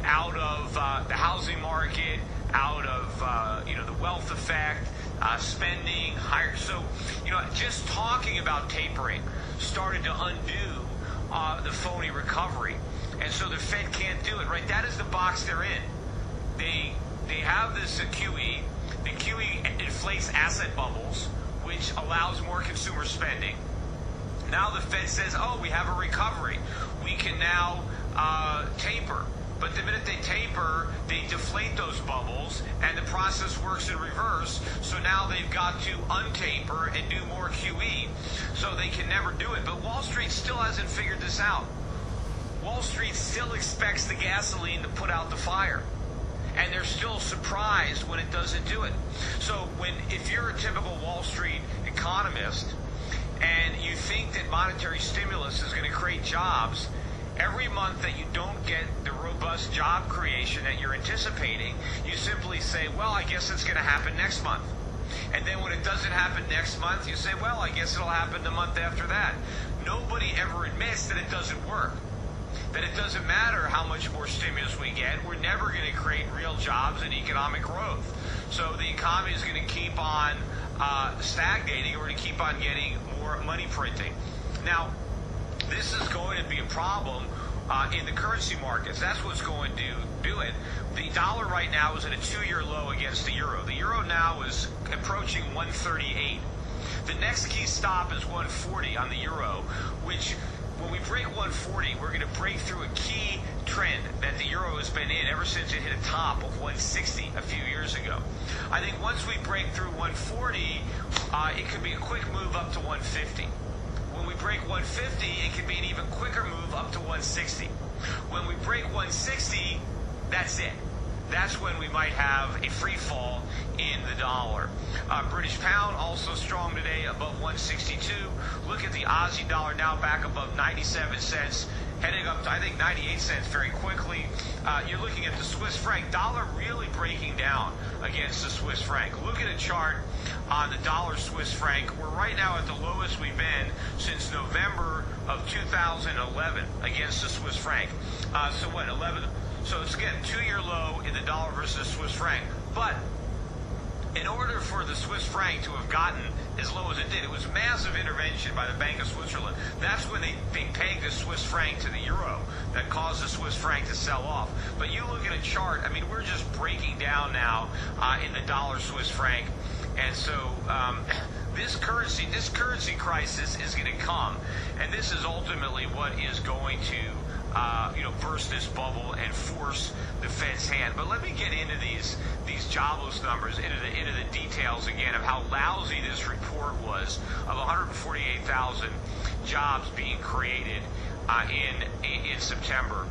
out of the housing market, out of the wealth effect, spending higher. So just talking about tapering started to undo the phony recovery, and so the Fed can't do it. Right? That is the box they're in. They have this QE. The QE inflates asset bubbles, which allows more consumer spending. Now the Fed says, oh, we have a recovery. We can now taper. But the minute they taper, they deflate those bubbles, and the process works in reverse. So now they've got to untaper and do more QE. So they can never do it. But Wall Street still hasn't figured this out. Wall Street still expects the gasoline to put out the fire. And they're still surprised when it doesn't do it. So if you're a typical Wall Street economist, and you think that monetary stimulus is going to create jobs, every month that you don't get the robust job creation that you're anticipating, you simply say, well, I guess it's going to happen next month. And then when it doesn't happen next month, you say, well, I guess it'll happen the month after that. Nobody ever admits that it doesn't work, that it doesn't matter how much more stimulus we get. We're never going to create real jobs and economic growth. So the economy is going to keep on stagnating. We're going to keep on getting more money printing. Now, this is going to be a problem in the currency markets. That's what's going to do it. The dollar right now is at a 2-year low against the euro. The euro now is approaching 138. The next key stop is 140 on the euro, which when we break 140, we're going to break through a key trend that the euro has been in ever since it hit a top of 160 a few years ago. I think once we break through 140, it could be a quick move up to 150. When we break 150, it can be an even quicker move up to 160. When we break 160, that's it. That's when we might have a free fall in the dollar. British pound also strong today, above 162. Look at the Aussie dollar now back above 97 cents, heading up to, I think, 98 cents very quickly. You're looking at the Swiss franc. Dollar really breaking down against the Swiss franc. Look at a chart on the dollar Swiss franc. We're right now at the lowest we've been since November of 2011 against the Swiss franc. So what, 11? So it's again 2-year low in the dollar versus the Swiss franc. But in order for the Swiss franc to have gotten as low as it did, it was massive intervention by the Bank of Switzerland. That's when they pegged the Swiss franc to the euro that caused the Swiss franc to sell off. But you look at a chart, I mean, we're just breaking down now in the dollar Swiss franc. And so this currency crisis is going to come. And this is ultimately what is going to burst this bubble and force the Fed's hand. But let me get into these jobless numbers, into the details again of how lousy this report was of 148,000 jobs being created in September.